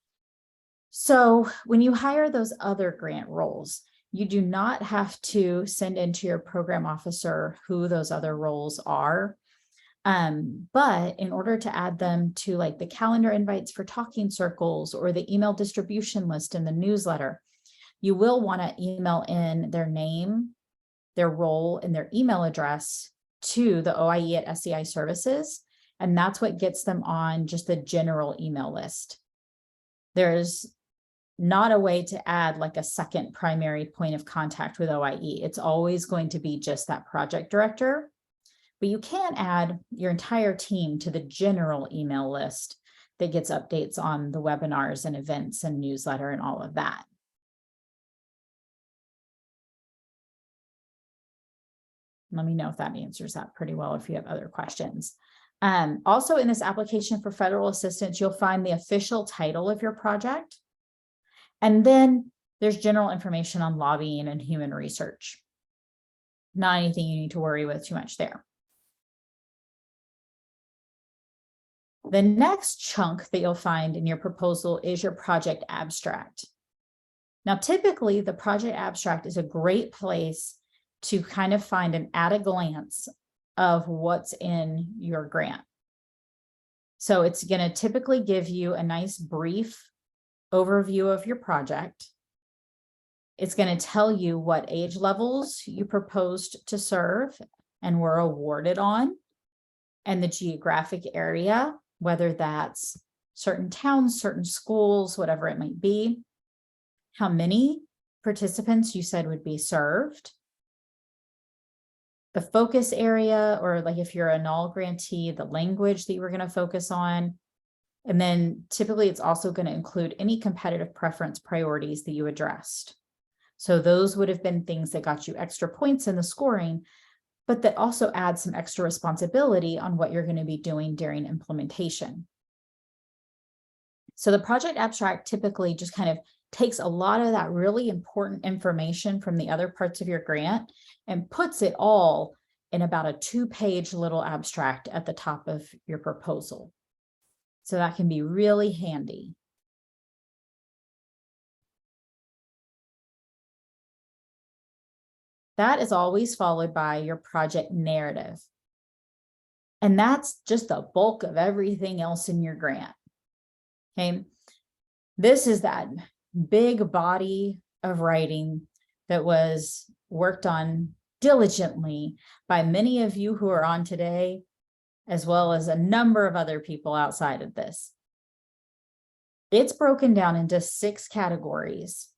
So when you hire those other grant roles, you do not have to send into your program officer who those other roles are. But in order to add them to like the calendar invites for talking circles or the email distribution list in the newsletter, you will want to email in their name, their role, and their email address to the OIE at SEI Services. And that's what gets them on just the general email list. There's not a way to add like a second primary point of contact with OIE. It's always going to be just that project director. But you can add your entire team to the general email list that gets updates on the webinars and events and newsletter and all of that. Let me know if that answers that pretty well if you have other questions. Also in this application for federal assistance, you'll find the official title of your project. And then there's general information on lobbying and human research. Not anything you need to worry with too much there. The next chunk that you'll find in your proposal is your project abstract. Now, typically the project abstract is a great place to kind of find an at a glance of what's in your grant. So it's going to typically give you a nice brief overview of your project. It's going to tell you what age levels you proposed to serve and were awarded on, and the geographic area, whether that's certain towns, certain schools, whatever it might be, how many participants you said would be served, the focus area, or like if you're a null grantee, the language that you were going to focus on. And then typically it's also going to include any competitive preference priorities that you addressed. So those would have been things that got you extra points in the scoring, but that also add some extra responsibility on what you're going to be doing during implementation. So the project abstract typically just kind of takes a lot of that really important information from the other parts of your grant and puts it all in about a 2-page little abstract at the top of your proposal. So that can be really handy. That is always followed by your project narrative. And that's just the bulk of everything else in your grant. Okay. This is that big body of writing that was worked on diligently by many of you who are on today, as well as a number of other people outside of this. It's broken down into 6 categories,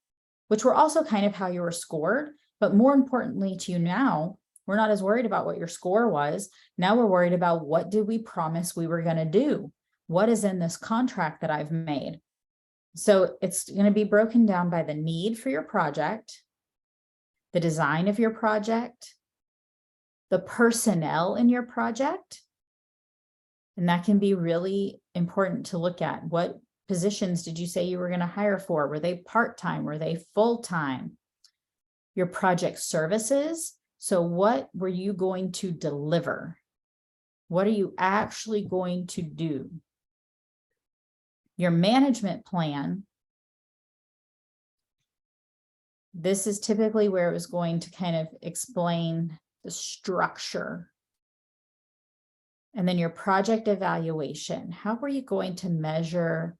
which were also kind of how you were scored. But more importantly to you now, we're not as worried about what your score was. Now we're worried about what did we promise we were going to do? What is in this contract that I've made? So it's going to be broken down by the need for your project, the design of your project, the personnel in your project. And that can be really important to look at. What positions did you say you were going to hire for? Were they part-time? Were they full-time? Your project services. So what were you going to deliver? What are you actually going to do? Your management plan. This is typically where it was going to kind of explain the structure. And then your project evaluation. How were you going to measure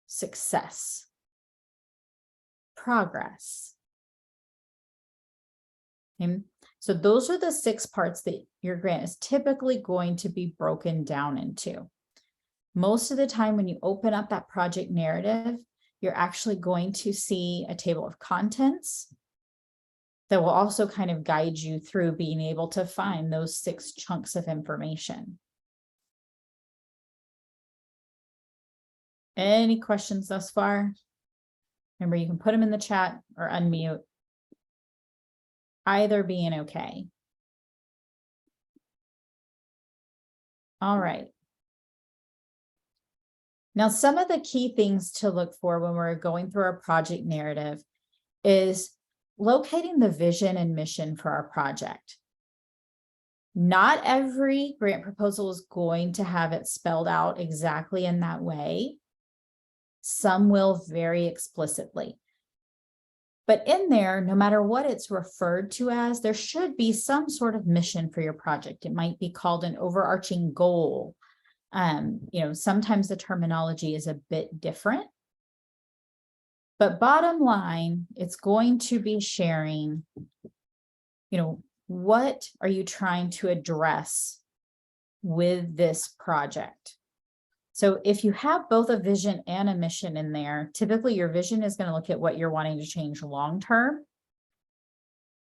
success, progress? Okay. So those are the 6 parts that your grant is typically going to be broken down into. Most of the time when you open up that project narrative, you're actually going to see a table of contents that will also kind of guide you through being able to find those 6 chunks of information. Any questions thus far? Remember, you can put them in the chat or unmute. Either being okay. All right. Now, some of the key things to look for when we're going through our project narrative is locating the vision and mission for our project. Not every grant proposal is going to have it spelled out exactly in that way. Some will very explicitly. But in there, no matter what it's referred to as, there should be some sort of mission for your project. It might be called an overarching goal. Sometimes the terminology is a bit different. But bottom line, it's going to be sharing, what are you trying to address with this project? So if you have both a vision and a mission in there, typically your vision is going to look at what you're wanting to change long-term.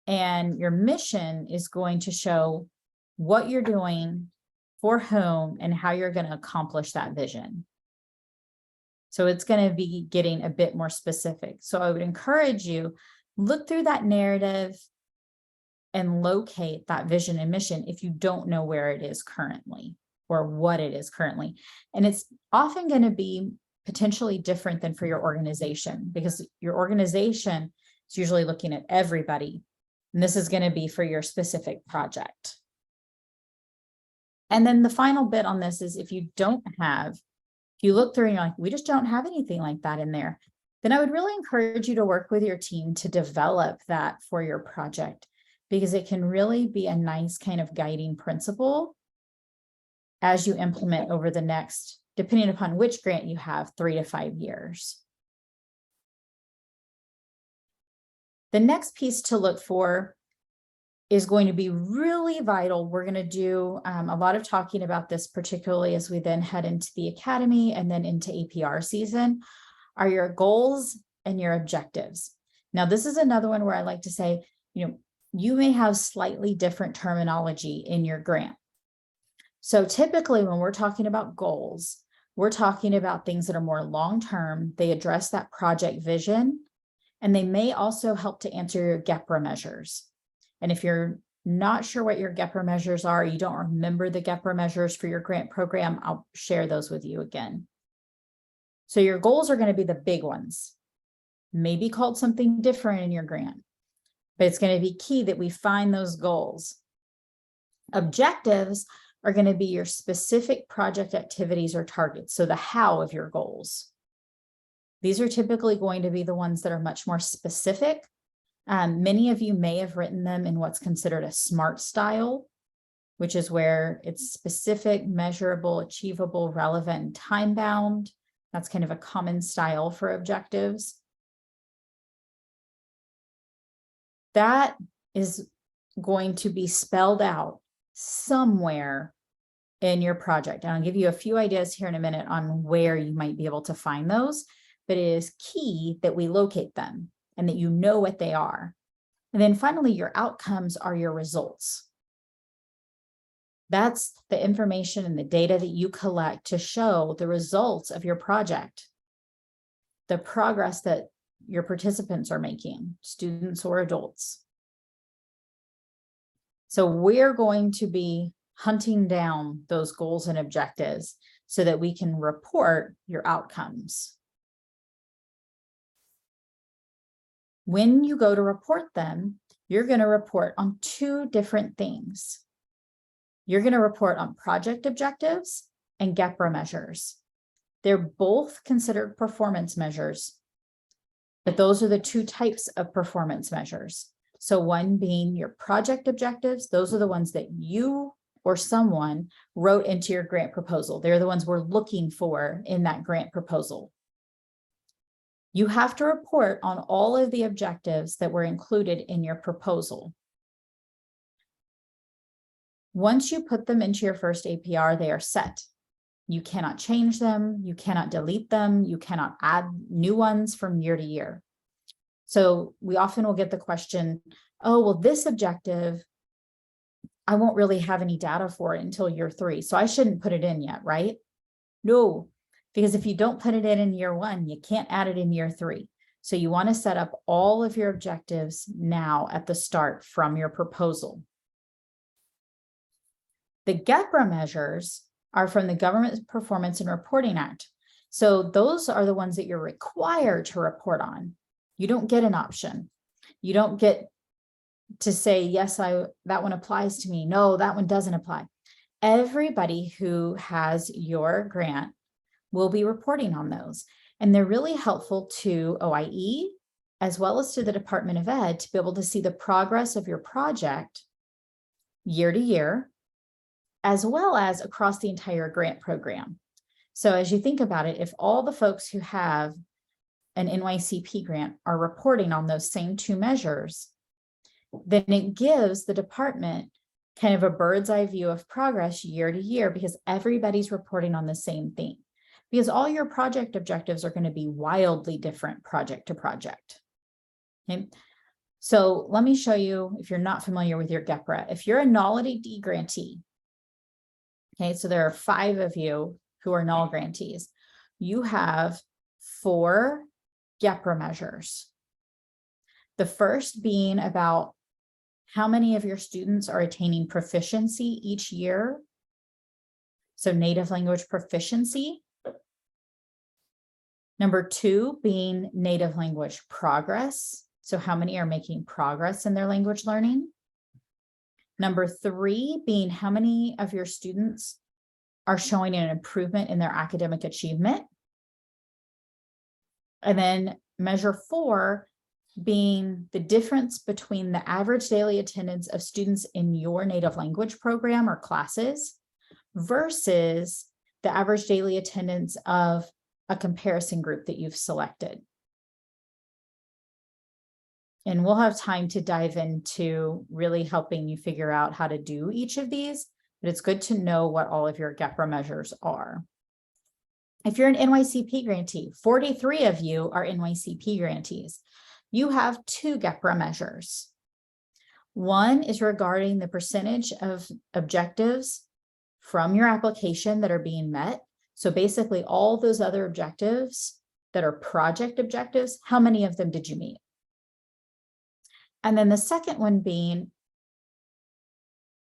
And your mission is going to show what you're doing, for whom, and how you're going to accomplish that vision. So it's going to be getting a bit more specific. So I would encourage you, look through that narrative and locate that vision and mission if you don't know where it is currently or what it is currently. And it's often going to be potentially different than for your organization, because your organization is usually looking at everybody. And this is going to be for your specific project. And then the final bit on this is if you look through and you're like, we just don't have anything like that in there, then I would really encourage you to work with your team to develop that for your project, because it can really be a nice kind of guiding principle as you implement over the next, depending upon which grant you have, 3 to 5 years. The next piece to look for is going to be really vital. We're going to do a lot of talking about this, particularly as we then head into the academy and then into APR season, are your goals and your objectives. Now, this is another one where I like to say, you may have slightly different terminology in your grant. So typically when we're talking about goals, we're talking about things that are more long-term. They address that project vision, and they may also help to answer your GEPRA measures. And if you're not sure what your GEPRA measures are, you don't remember the GEPRA measures for your grant program, I'll share those with you again. So your goals are going to be the big ones, maybe called something different in your grant, but it's going to be key that we find those goals. Objectives are going to be your specific project activities or targets. So the how of your goals. These are typically going to be the ones that are much more specific. Many of you may have written them in what's considered a SMART style, which is where it's specific, measurable, achievable, relevant, and time-bound. That's kind of a common style for objectives. That is going to be spelled out somewhere in your project. And I'll give you a few ideas here in a minute on where you might be able to find those, but it is key that we locate them and that you know what they are. And then finally, your outcomes are your results. That's the information and the data that you collect to show the results of your project, the progress that your participants are making, students or adults. So we're going to be hunting down those goals and objectives so that we can report your outcomes. When you go to report them, you're going to report on 2 different things. You're going to report on project objectives and GEPRA measures. They're both considered performance measures, but those are the 2 types of performance measures. So one being your project objectives, those are the ones that you or someone wrote into your grant proposal. They're the ones we're looking for in that grant proposal. You have to report on all of the objectives that were included in your proposal. Once you put them into your first APR, they are set. You cannot change them, you cannot delete them, you cannot add new ones from year to year. So we often will get the question, oh, well, this objective, I won't really have any data for it until year 3, so I shouldn't put it in yet, right? No, because if you don't put it in year 1, you can't add it in year 3. So you want to set up all of your objectives now at the start from your proposal. The GEPRA measures are from the Government Performance and Reporting Act. So those are the ones that you're required to report on. You don't get an option. You don't get to say, yes, that one applies to me. No, that one doesn't apply. Everybody who has your grant will be reporting on those. And they're really helpful to OIE as well as to the Department of Ed to be able to see the progress of your project year to year, as well as across the entire grant program. So as you think about it, if all the folks who have an NYCP grant are reporting on those same two measures, then it gives the department kind of a bird's eye view of progress year to year, because everybody's reporting on the same thing. Because all your project objectives are going to be wildly different project to project. Okay. So let me show you, if you're not familiar with your GEPRA, if you're a NOL-AD grantee, okay, so there are 5 of you who are NOL grantees, you have 4 GEPRA measures. The first being about how many of your students are attaining proficiency each year. So native language proficiency. Number 2 being native language progress. So how many are making progress in their language learning? Number 3 being how many of your students are showing an improvement in their academic achievement. And then measure 4 being the difference between the average daily attendance of students in your native language program or classes versus the average daily attendance of a comparison group that you've selected. And we'll have time to dive into really helping you figure out how to do each of these, but it's good to know what all of your GEPRA measures are. If you're an NYCP grantee, 43 of you are NYCP grantees. You have 2 GEPRA measures. One is regarding the percentage of objectives from your application that are being met. So basically all those other objectives that are project objectives, how many of them did you meet? And then the second one being,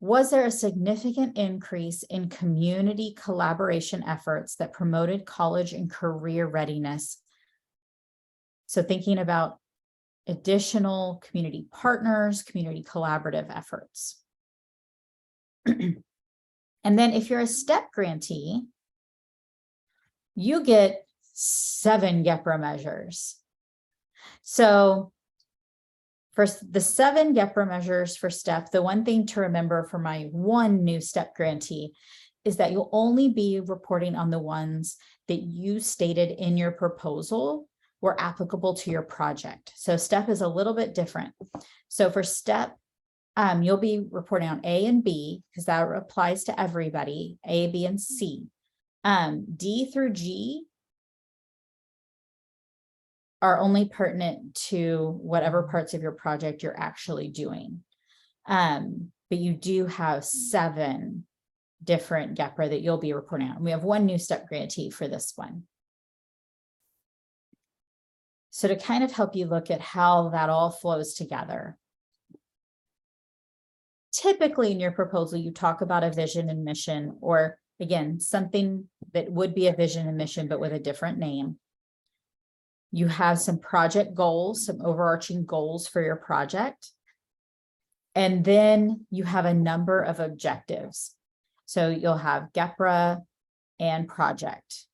was there a significant increase in community collaboration efforts that promoted college and career readiness? So thinking about additional community partners, community collaborative efforts. And then if you're a STEP grantee, you get 7 GEPRA measures. So for the 7 GEPRA measures for STEP, the one thing to remember for my 1 new STEP grantee is that you'll only be reporting on the ones that you stated in your proposal were applicable to your project. So STEP is a little bit different. So for STEP, you'll be reporting on A and B because that applies to everybody, A, B, and C. D through G are only pertinent to whatever parts of your project you're actually doing. But you do have 7 different GEPRA that you'll be reporting on. We have 1 new STEP grantee for this one. So to kind of help you look at how that all flows together. Typically in your proposal, you talk about a vision and mission, or again, something that would be a vision and mission, but with a different name. You have some project goals, some overarching goals for your project. And then you have a number of objectives. So you'll have GEPRA and project.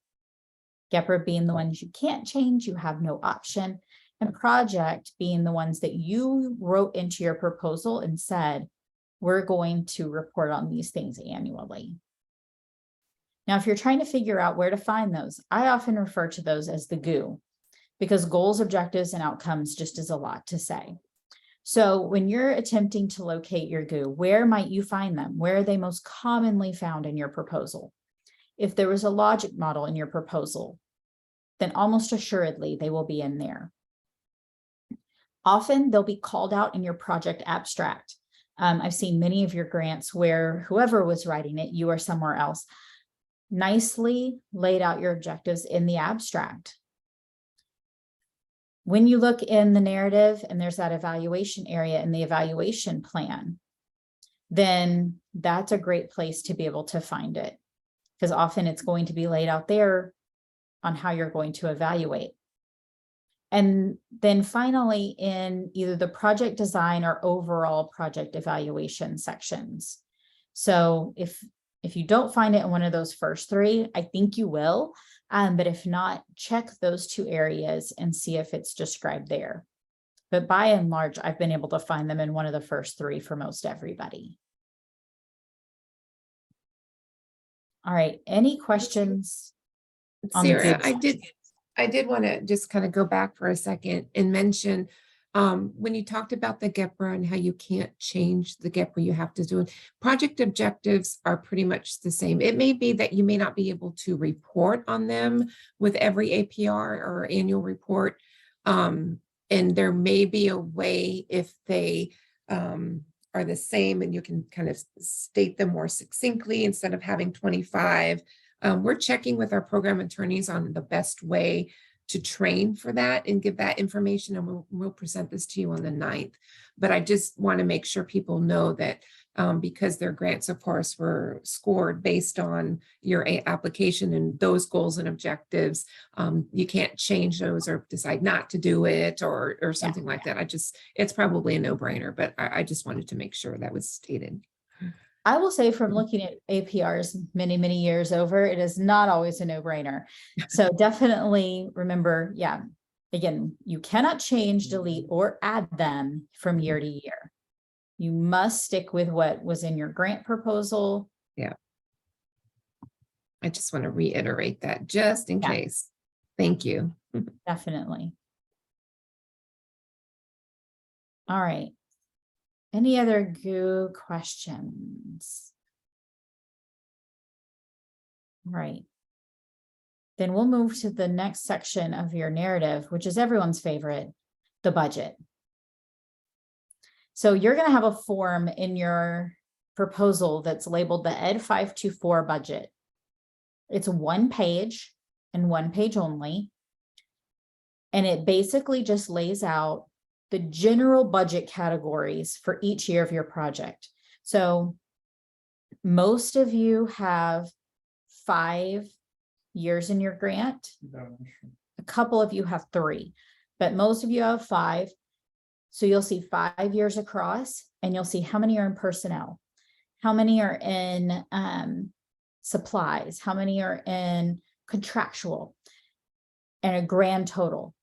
GEPRA being the ones you can't change, you have no option, and project being the ones that you wrote into your proposal and said, we're going to report on these things annually. Now, if you're trying to figure out where to find those, I often refer to those as the GOO, because goals, objectives, and outcomes just is a lot to say. So when you're attempting to locate your GOO, where might you find them? Where are they most commonly found in your proposal? If there was a logic model in your proposal, then almost assuredly they will be in there. Often they'll be called out in your project abstract. I've seen many of your grants where whoever was writing it, you or somewhere else, nicely laid out your objectives in the abstract. When you look in the narrative and there's that evaluation area in the evaluation plan, then that's a great place to be able to find it, because often it's going to be laid out there on how you're going to evaluate. And then finally, in either the project design or overall project evaluation sections. So if you don't find it in one of those first three, I think you will. But if not, check those two areas and see if it's described there. But by and large, I've been able to find them in one of the first three for most everybody. All right, any questions? on the Sarah, big I did want to just kind of go back for a second and mention when you talked about the GEPRA and how you can't change the GEPRA, you have to do it. Project objectives are pretty much the same. It may be that you may not be able to report on them with every APR or annual report. And there may be a way if they are the same and you can kind of state them more succinctly instead of having 25. We're checking with our program attorneys on the best way to train for that and give that information, and we'll present this to you on the 9th. But I just want to make sure people know that because their grants, of course, were scored based on your application and those goals and objectives, you can't change those or decide not to do it or something like that. It's probably a no-brainer, but I just wanted to make sure that was stated. I will say from looking at APRs many, many years over, it is not always a no-brainer. So definitely remember, again, you cannot change, delete, or add them from year to year. You must stick with what was in your grant proposal. Yeah. I just want to reiterate that just in case. Thank you. Definitely. All right. Any other good questions? All right. Then we'll move to the next section of your narrative, which is everyone's favorite, the budget. So you're going to have a form in your proposal that's labeled the Ed 524 budget. It's one page and one page only. And it basically just lays out the general budget categories for each year of your project. So most of you have 5 years in your grant. A couple of you have 3, but most of you have 5. So you'll see 5 years across, and you'll see how many are in personnel, how many are in supplies, how many are in contractual, and a grand total.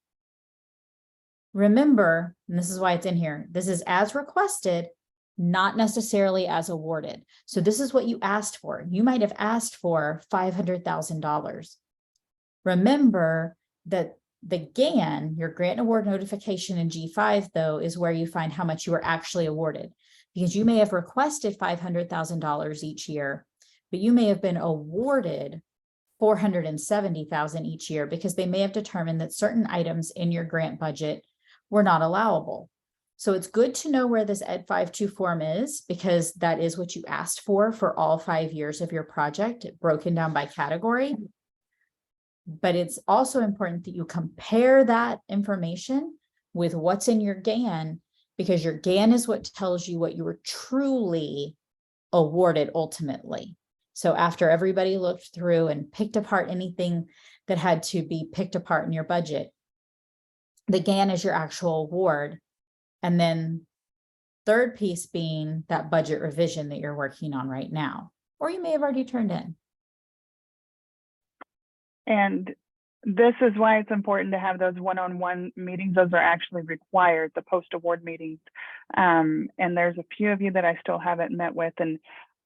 Remember, and this is why it's in here, this is as requested, not necessarily as awarded. So this is what you asked for. You might have asked for $500,000. Remember that the GAN, your grant award notification in G5, though, is where you find how much you were actually awarded, because you may have requested $500,000 each year, but you may have been awarded $470,000 each year because they may have determined that certain items in your grant budget were not allowable. So it's good to know where this Ed 52 form is, because that is what you asked for all 5 years of your project, broken down by category. But it's also important that you compare that information with what's in your GAN, because your GAN is what tells you what you were truly awarded ultimately. So after everybody looked through and picked apart anything that had to be picked apart in your budget, the GAN is your actual award. And then third piece being that budget revision that you're working on right now, or you may have already turned in. And this is why it's important to have those one-on-one meetings. Those are actually required, the post-award meetings. And there's a few of you that I still haven't met with, and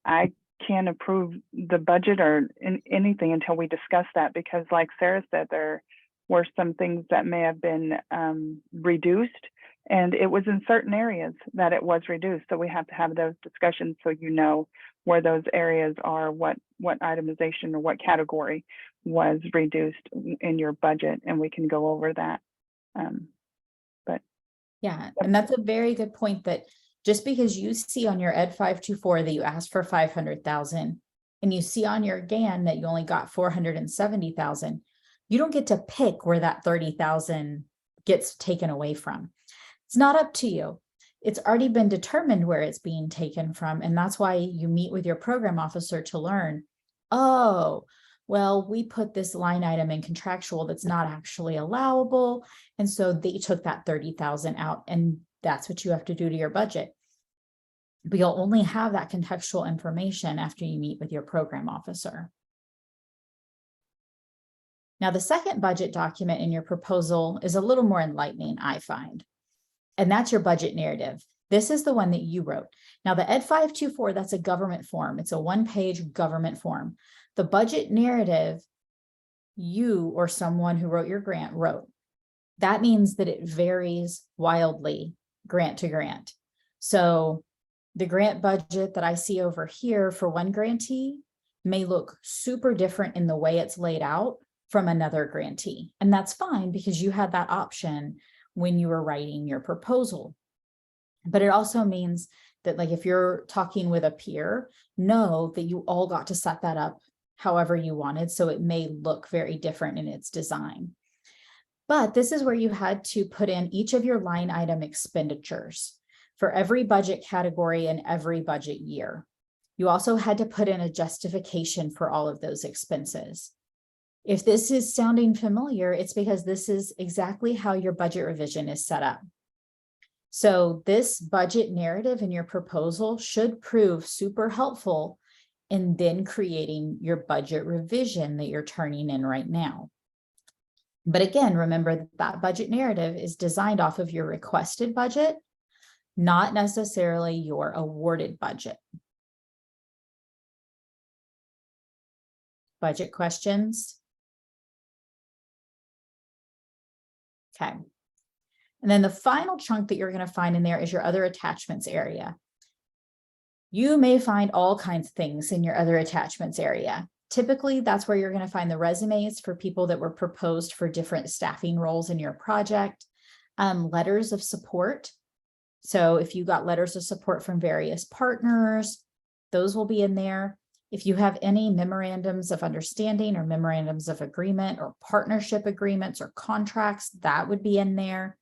I can't approve the budget or anything until we discuss that, because like Sarah said, there were some things that may have been reduced, and it was in certain areas that it was reduced. So we have to have those discussions so you know where those areas are, what itemization or what category was reduced in your budget, and we can go over that. But yeah, and that's a very good point, that just because you see on your Ed 524 that you asked for 500,000 and you see on your GAN that you only got 470,000, you don't get to pick where that 30,000 gets taken away from. It's not up to you. It's already been determined where it's being taken from. And that's why you meet with your program officer to learn, oh, well, we put this line item in contractual that's not actually allowable. And so they took that 30,000 out, and that's what you have to do to your budget. But you'll only have that contextual information after you meet with your program officer. Now, the second budget document in your proposal is a little more enlightening, I find, and that's your budget narrative. This is the one that you wrote. Now, the Ed 524, that's a government form. It's a one-page government form. The budget narrative, you or someone who wrote your grant wrote. That means that it varies wildly grant to grant. So the grant budget that I see over here for one grantee may look super different in the way it's laid out from another grantee. And that's fine because you had that option when you were writing your proposal. But it also means that, like, if you're talking with a peer, know that you all got to set that up however you wanted. So it may look very different in its design. But this is where you had to put in each of your line item expenditures for every budget category and every budget year. You also had to put in a justification for all of those expenses. If this is sounding familiar, it's because this is exactly how your budget revision is set up. So this budget narrative in your proposal should prove super helpful in then creating your budget revision that you're turning in right now. But again, remember that that budget narrative is designed off of your requested budget, not necessarily your awarded budget. Budget questions? Okay. And then the final chunk that you're going to find in there is your other attachments area. You may find all kinds of things in your other attachments area. Typically, that's where you're going to find the resumes for people that were proposed for different staffing roles in your project, letters of support. So if you got letters of support from various partners, those will be in there. If you have any memorandums of understanding or memorandums of agreement or partnership agreements or contracts, that would be in there.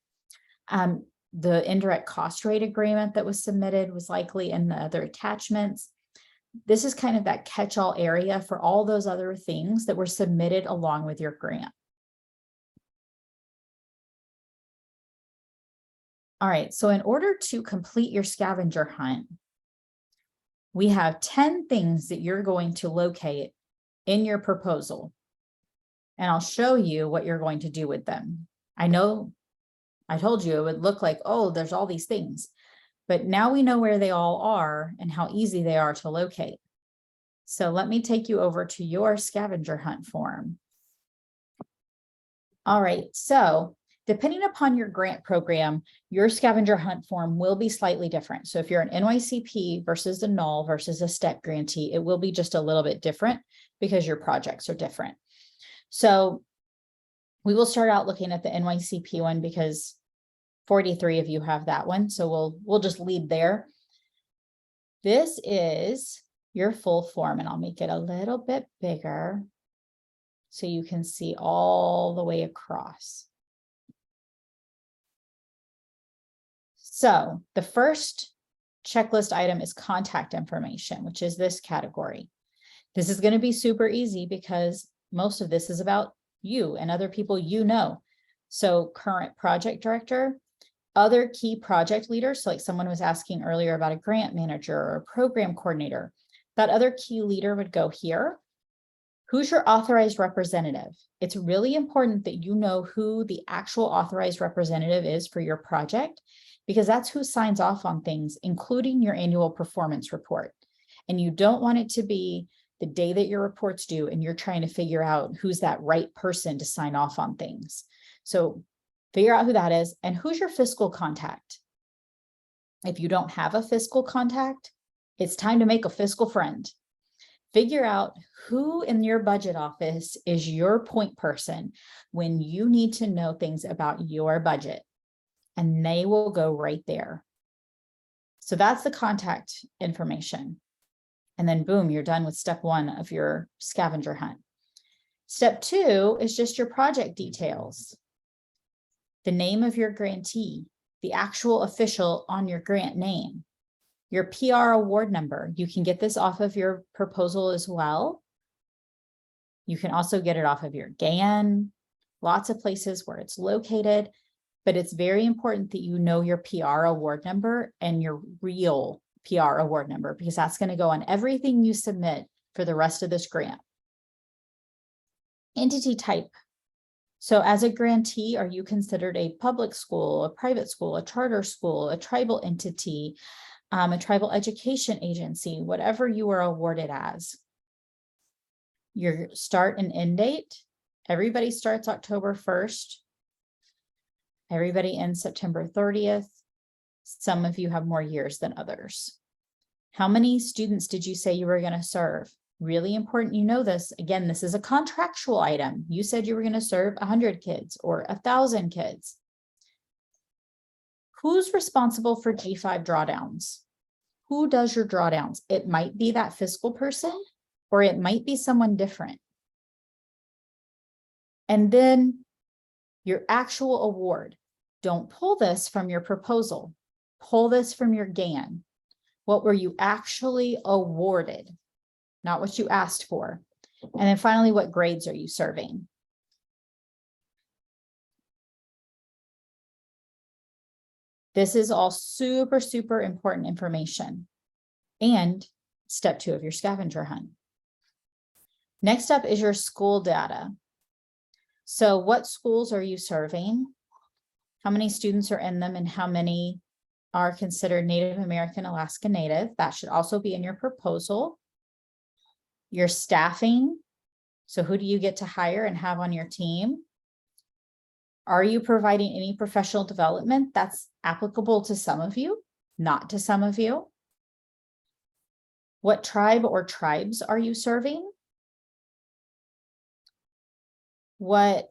The indirect cost rate agreement that was submitted was likely in the other attachments. This is kind of that catch-all area for all those other things that were submitted along with your grant. All right, so in order to complete your scavenger hunt, we have 10 things that you're going to locate in your proposal. And I'll show you what you're going to do with them. I know I told you it would look like, oh, there's all these things, but now we know where they all are and how easy they are to locate. So let me take you over to your scavenger hunt form. All right, so depending upon your grant program, your scavenger hunt form will be slightly different. So if you're an NYCP versus a null versus a STEP grantee, it will be just a little bit different because your projects are different. So we will start out looking at the NYCP one because 43 of you have that one. So we'll just lead there. This is your full form, and I'll make it a little bit bigger so you can see all the way across. So the first checklist item is contact information, which is this category. This is going to be super easy because most of this is about you and other people you know. So current project director, other key project leaders, so like someone was asking earlier about a grant manager or a program coordinator, that other key leader would go here. Who's your authorized representative? It's really important that you know who the actual authorized representative is for your project, because that's who signs off on things, including your annual performance report. And you don't want it to be the day that your report's due and you're trying to figure out who's that right person to sign off on things. So figure out who that is and who's your fiscal contact. If you don't have a fiscal contact, it's time to make a fiscal friend. Figure out who in your budget office is your point person when you need to know things about your budget, and they will go right there. So that's the contact information. And then boom, you're done with step one of your scavenger hunt. Step two is just your project details. The name of your grantee, the actual official on your grant name, your PR award number. You can get this off of your proposal as well. You can also get it off of your GAN, lots of places where it's located, but it's very important that you know your PR award number and your real PR award number, because that's going to go on everything you submit for the rest of this grant. Entity type. So as a grantee, are you considered a public school, a private school, a charter school, a tribal entity, a tribal education agency, whatever you are awarded as? Your start and end date. Everybody starts October 1st. Everybody ends September 30th. Some of you have more years than others. How many students did you say you were going to serve? Really important you know this. Again, this is a contractual item. You said you were going to serve 100 kids or 1,000 kids. Who's responsible for G5 drawdowns? Who does your drawdowns? It might be that fiscal person, or it might be someone different. And then your actual award. Don't pull this from your proposal. Pull this from your GAN. What were you actually awarded? Not what you asked for. And then finally, what grades are you serving? This is all super, super important information. And step 2 of your scavenger hunt. Next up is your school data. So what schools are you serving? How many students are in them, and how many are considered Native American, Alaska Native? That should also be in your proposal. Your staffing. So who do you get to hire and have on your team? Are you providing any professional development? That's applicable to some of you, not to some of you. What tribe or tribes are you serving? What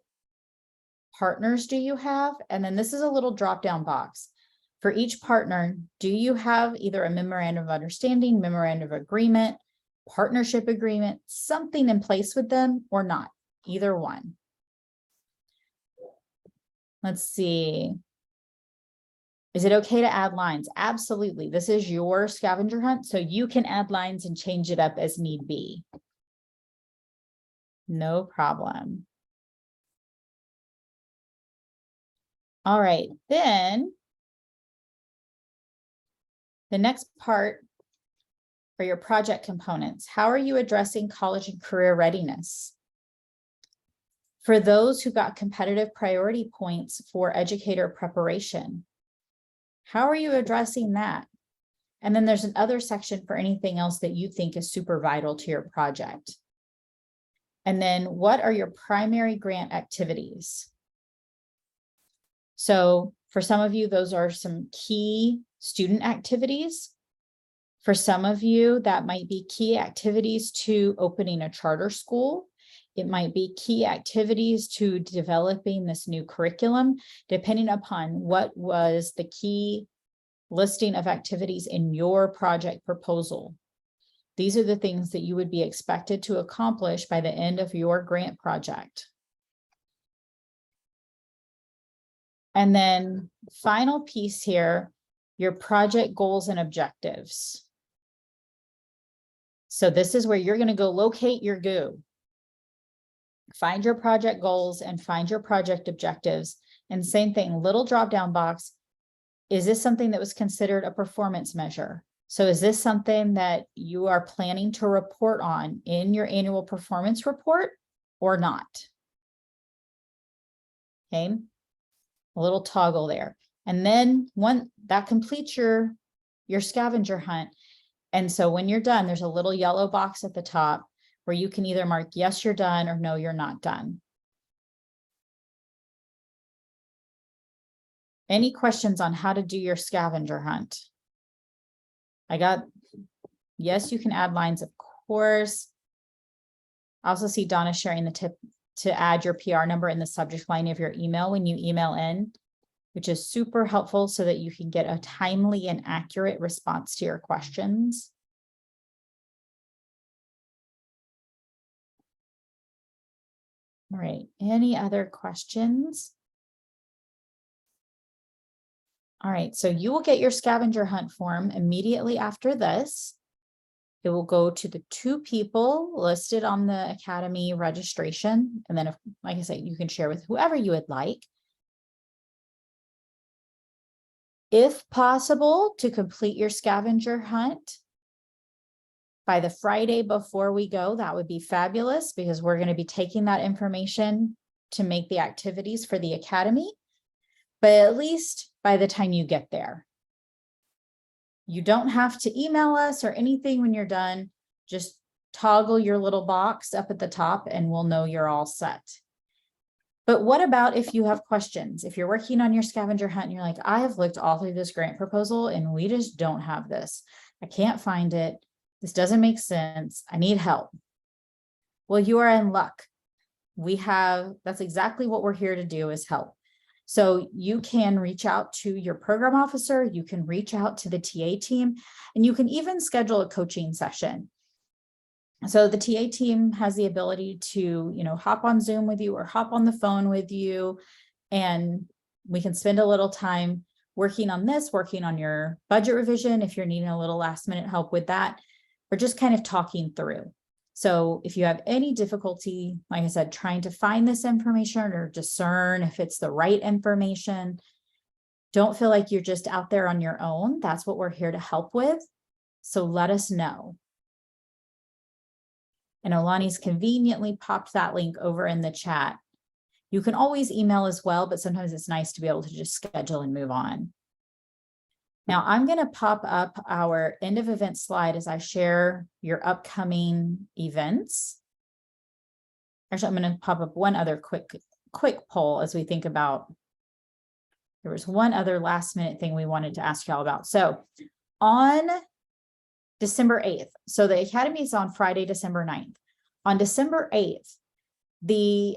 partners do you have? And then this is a little drop-down box. For each partner, do you have either a memorandum of understanding, memorandum of agreement, partnership agreement, something in place with them, or not? Either one. Let's see. Is it okay to add lines? Absolutely. This is your scavenger hunt, so you can add lines and change it up as need be. No problem. All right, then the next part are your project components. How are you addressing college and career readiness? For those who got competitive priority points for educator preparation, how are you addressing that? And then there's another section for anything else that you think is super vital to your project. And then what are your primary grant activities? So for some of you, those are some key student activities. For some of you, that might be key activities to opening a charter school. It might be key activities to developing this new curriculum, depending upon what was the key listing of activities in your project proposal. These are the things that you would be expected to accomplish by the end of your grant project. And then final piece here, your project goals and objectives. So this is where you're going to go locate your goo. Find your project goals and find your project objectives. And same thing, little drop-down box. Is this something that was considered a performance measure? So is this something that you are planning to report on in your annual performance report or not? Okay, a little toggle there. And then one that completes your scavenger hunt. And so when you're done, there's a little yellow box at the top where you can either mark yes, you're done, or no, you're not done. Any questions on how to do your scavenger hunt? I got, yes, you can add lines, of course. I also see Donna sharing the tip to add your PR number in the subject line of your email when you email in, which is super helpful so that you can get a timely and accurate response to your questions. All right, any other questions? All right, so you will get your scavenger hunt form immediately after this. It will go to the 2 people listed on the Academy registration. And then, if, like I said, you can share with whoever you would like. If possible, to complete your scavenger hunt by the Friday before we go, that would be fabulous, because we're going to be taking that information to make the activities for the Academy, but at least by the time you get there. You don't have to email us or anything when you're done. Just toggle your little box up at the top and we'll know you're all set. But what about if you have questions? If you're working on your scavenger hunt and you're like, I have looked all through this grant proposal and we just don't have this. I can't find it. This doesn't make sense. I need help. Well, you are in luck. That's exactly what we're here to do, is help. So you can reach out to your program officer, you can reach out to the TA team, and you can even schedule a coaching session. So the TA team has the ability to, hop on Zoom with you or hop on the phone with you, and we can spend a little time working on this, working on your budget revision if you're needing a little last minute help with that, or just kind of talking through. So if you have any difficulty, like I said, trying to find this information or discern if it's the right information, don't feel like you're just out there on your own. That's what we're here to help with. So let us know. And Olani's conveniently popped that link over in the chat. You can always email as well, but sometimes it's nice to be able to just schedule and move on. Now I'm going to pop up our end of event slide as I share your upcoming events. Actually, I'm going to pop up one other quick poll as we think about, there was one other last minute thing we wanted to ask y'all about. So on December 8th, so the Academy is on Friday, December 9th. On December 8th, the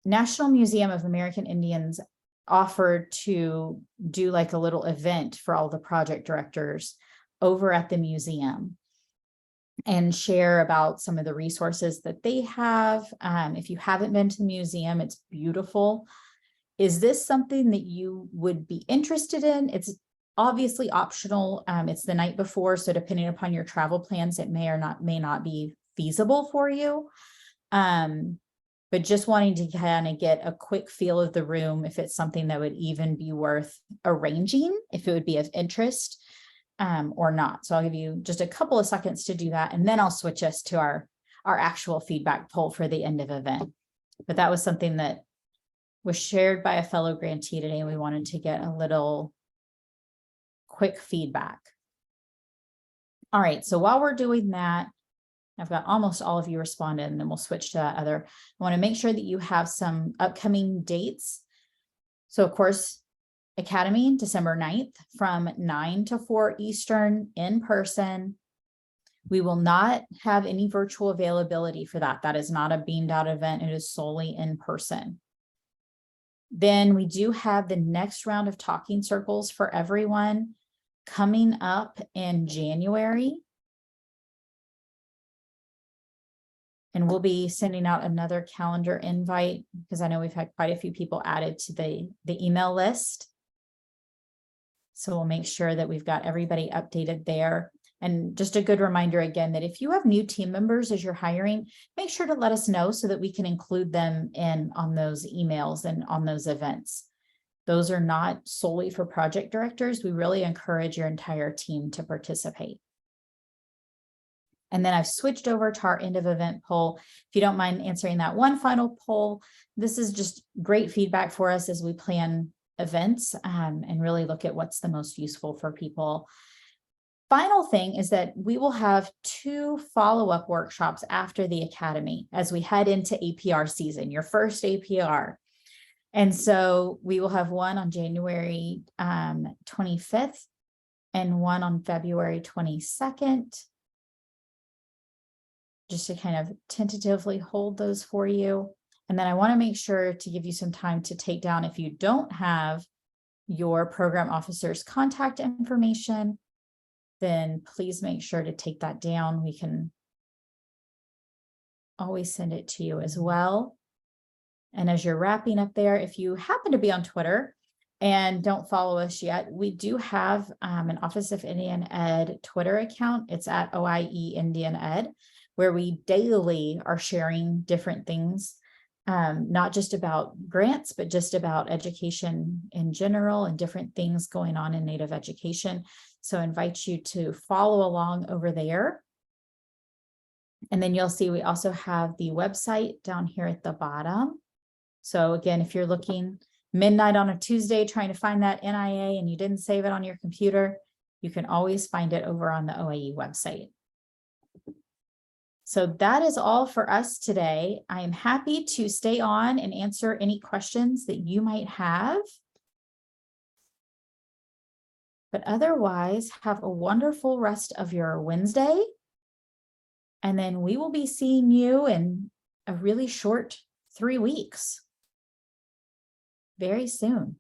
National Museum of American Indians offered to do like a little event for all the project directors over at the museum and share about some of the resources that they have. If you haven't been to the museum, it's beautiful. Is this something that you would be interested in? It's obviously optional. It's the night before, so depending upon your travel plans, it may not be feasible for you. But just wanting to kind of get a quick feel of the room, if it's something that would even be worth arranging, if it would be of interest or not. So I'll give you just a couple of seconds to do that, and then I'll switch us to our actual feedback poll for the end of event. But that was something that was shared by a fellow grantee today, and we wanted to get a little quick feedback. All right, so while we're doing that, I've got almost all of you responded, and then we'll switch to that other. I want to make sure that you have some upcoming dates. So of course, Academy, December 9th from 9 to 4 Eastern in person. We will not have any virtual availability for that. That is not a beamed out event. It is solely in person. Then we do have the next round of talking circles for everyone coming up in January. And we'll be sending out another calendar invite because I know we've had quite a few people added to the email list. So we'll make sure that we've got everybody updated there. And just a good reminder again, that if you have new team members as you're hiring, make sure to let us know so that we can include them in on those emails and on those events. Those are not solely for project directors. We really encourage your entire team to participate. And then I've switched over to our end of event poll. If you don't mind answering that one final poll, this is just great feedback for us as we plan events and really look at what's the most useful for people. Final thing is that we will have 2 follow-up workshops after the Academy as we head into APR season, your first APR. And so we will have one on January 25th and one on February 22nd. Just to kind of tentatively hold those for you. And then I want to make sure to give you some time to take down, if you don't have your program officer's contact information, then please make sure to take that down. We can always send it to you as well. And as you're wrapping up there, if you happen to be on Twitter, and don't follow us yet, we do have an Office of Indian Ed Twitter account. It's at OIE Indian Ed, where we daily are sharing different things, not just about grants, but just about education in general and different things going on in Native education. So I invite you to follow along over there. And then you'll see we also have the website down here at the bottom. So again, if you're looking midnight on a Tuesday trying to find that NIA and you didn't save it on your computer, you can always find it over on the OIE website. So that is all for us today. I am happy to stay on and answer any questions that you might have. But otherwise, have a wonderful rest of your Wednesday. And then we will be seeing you in a really short 3 weeks. Very soon.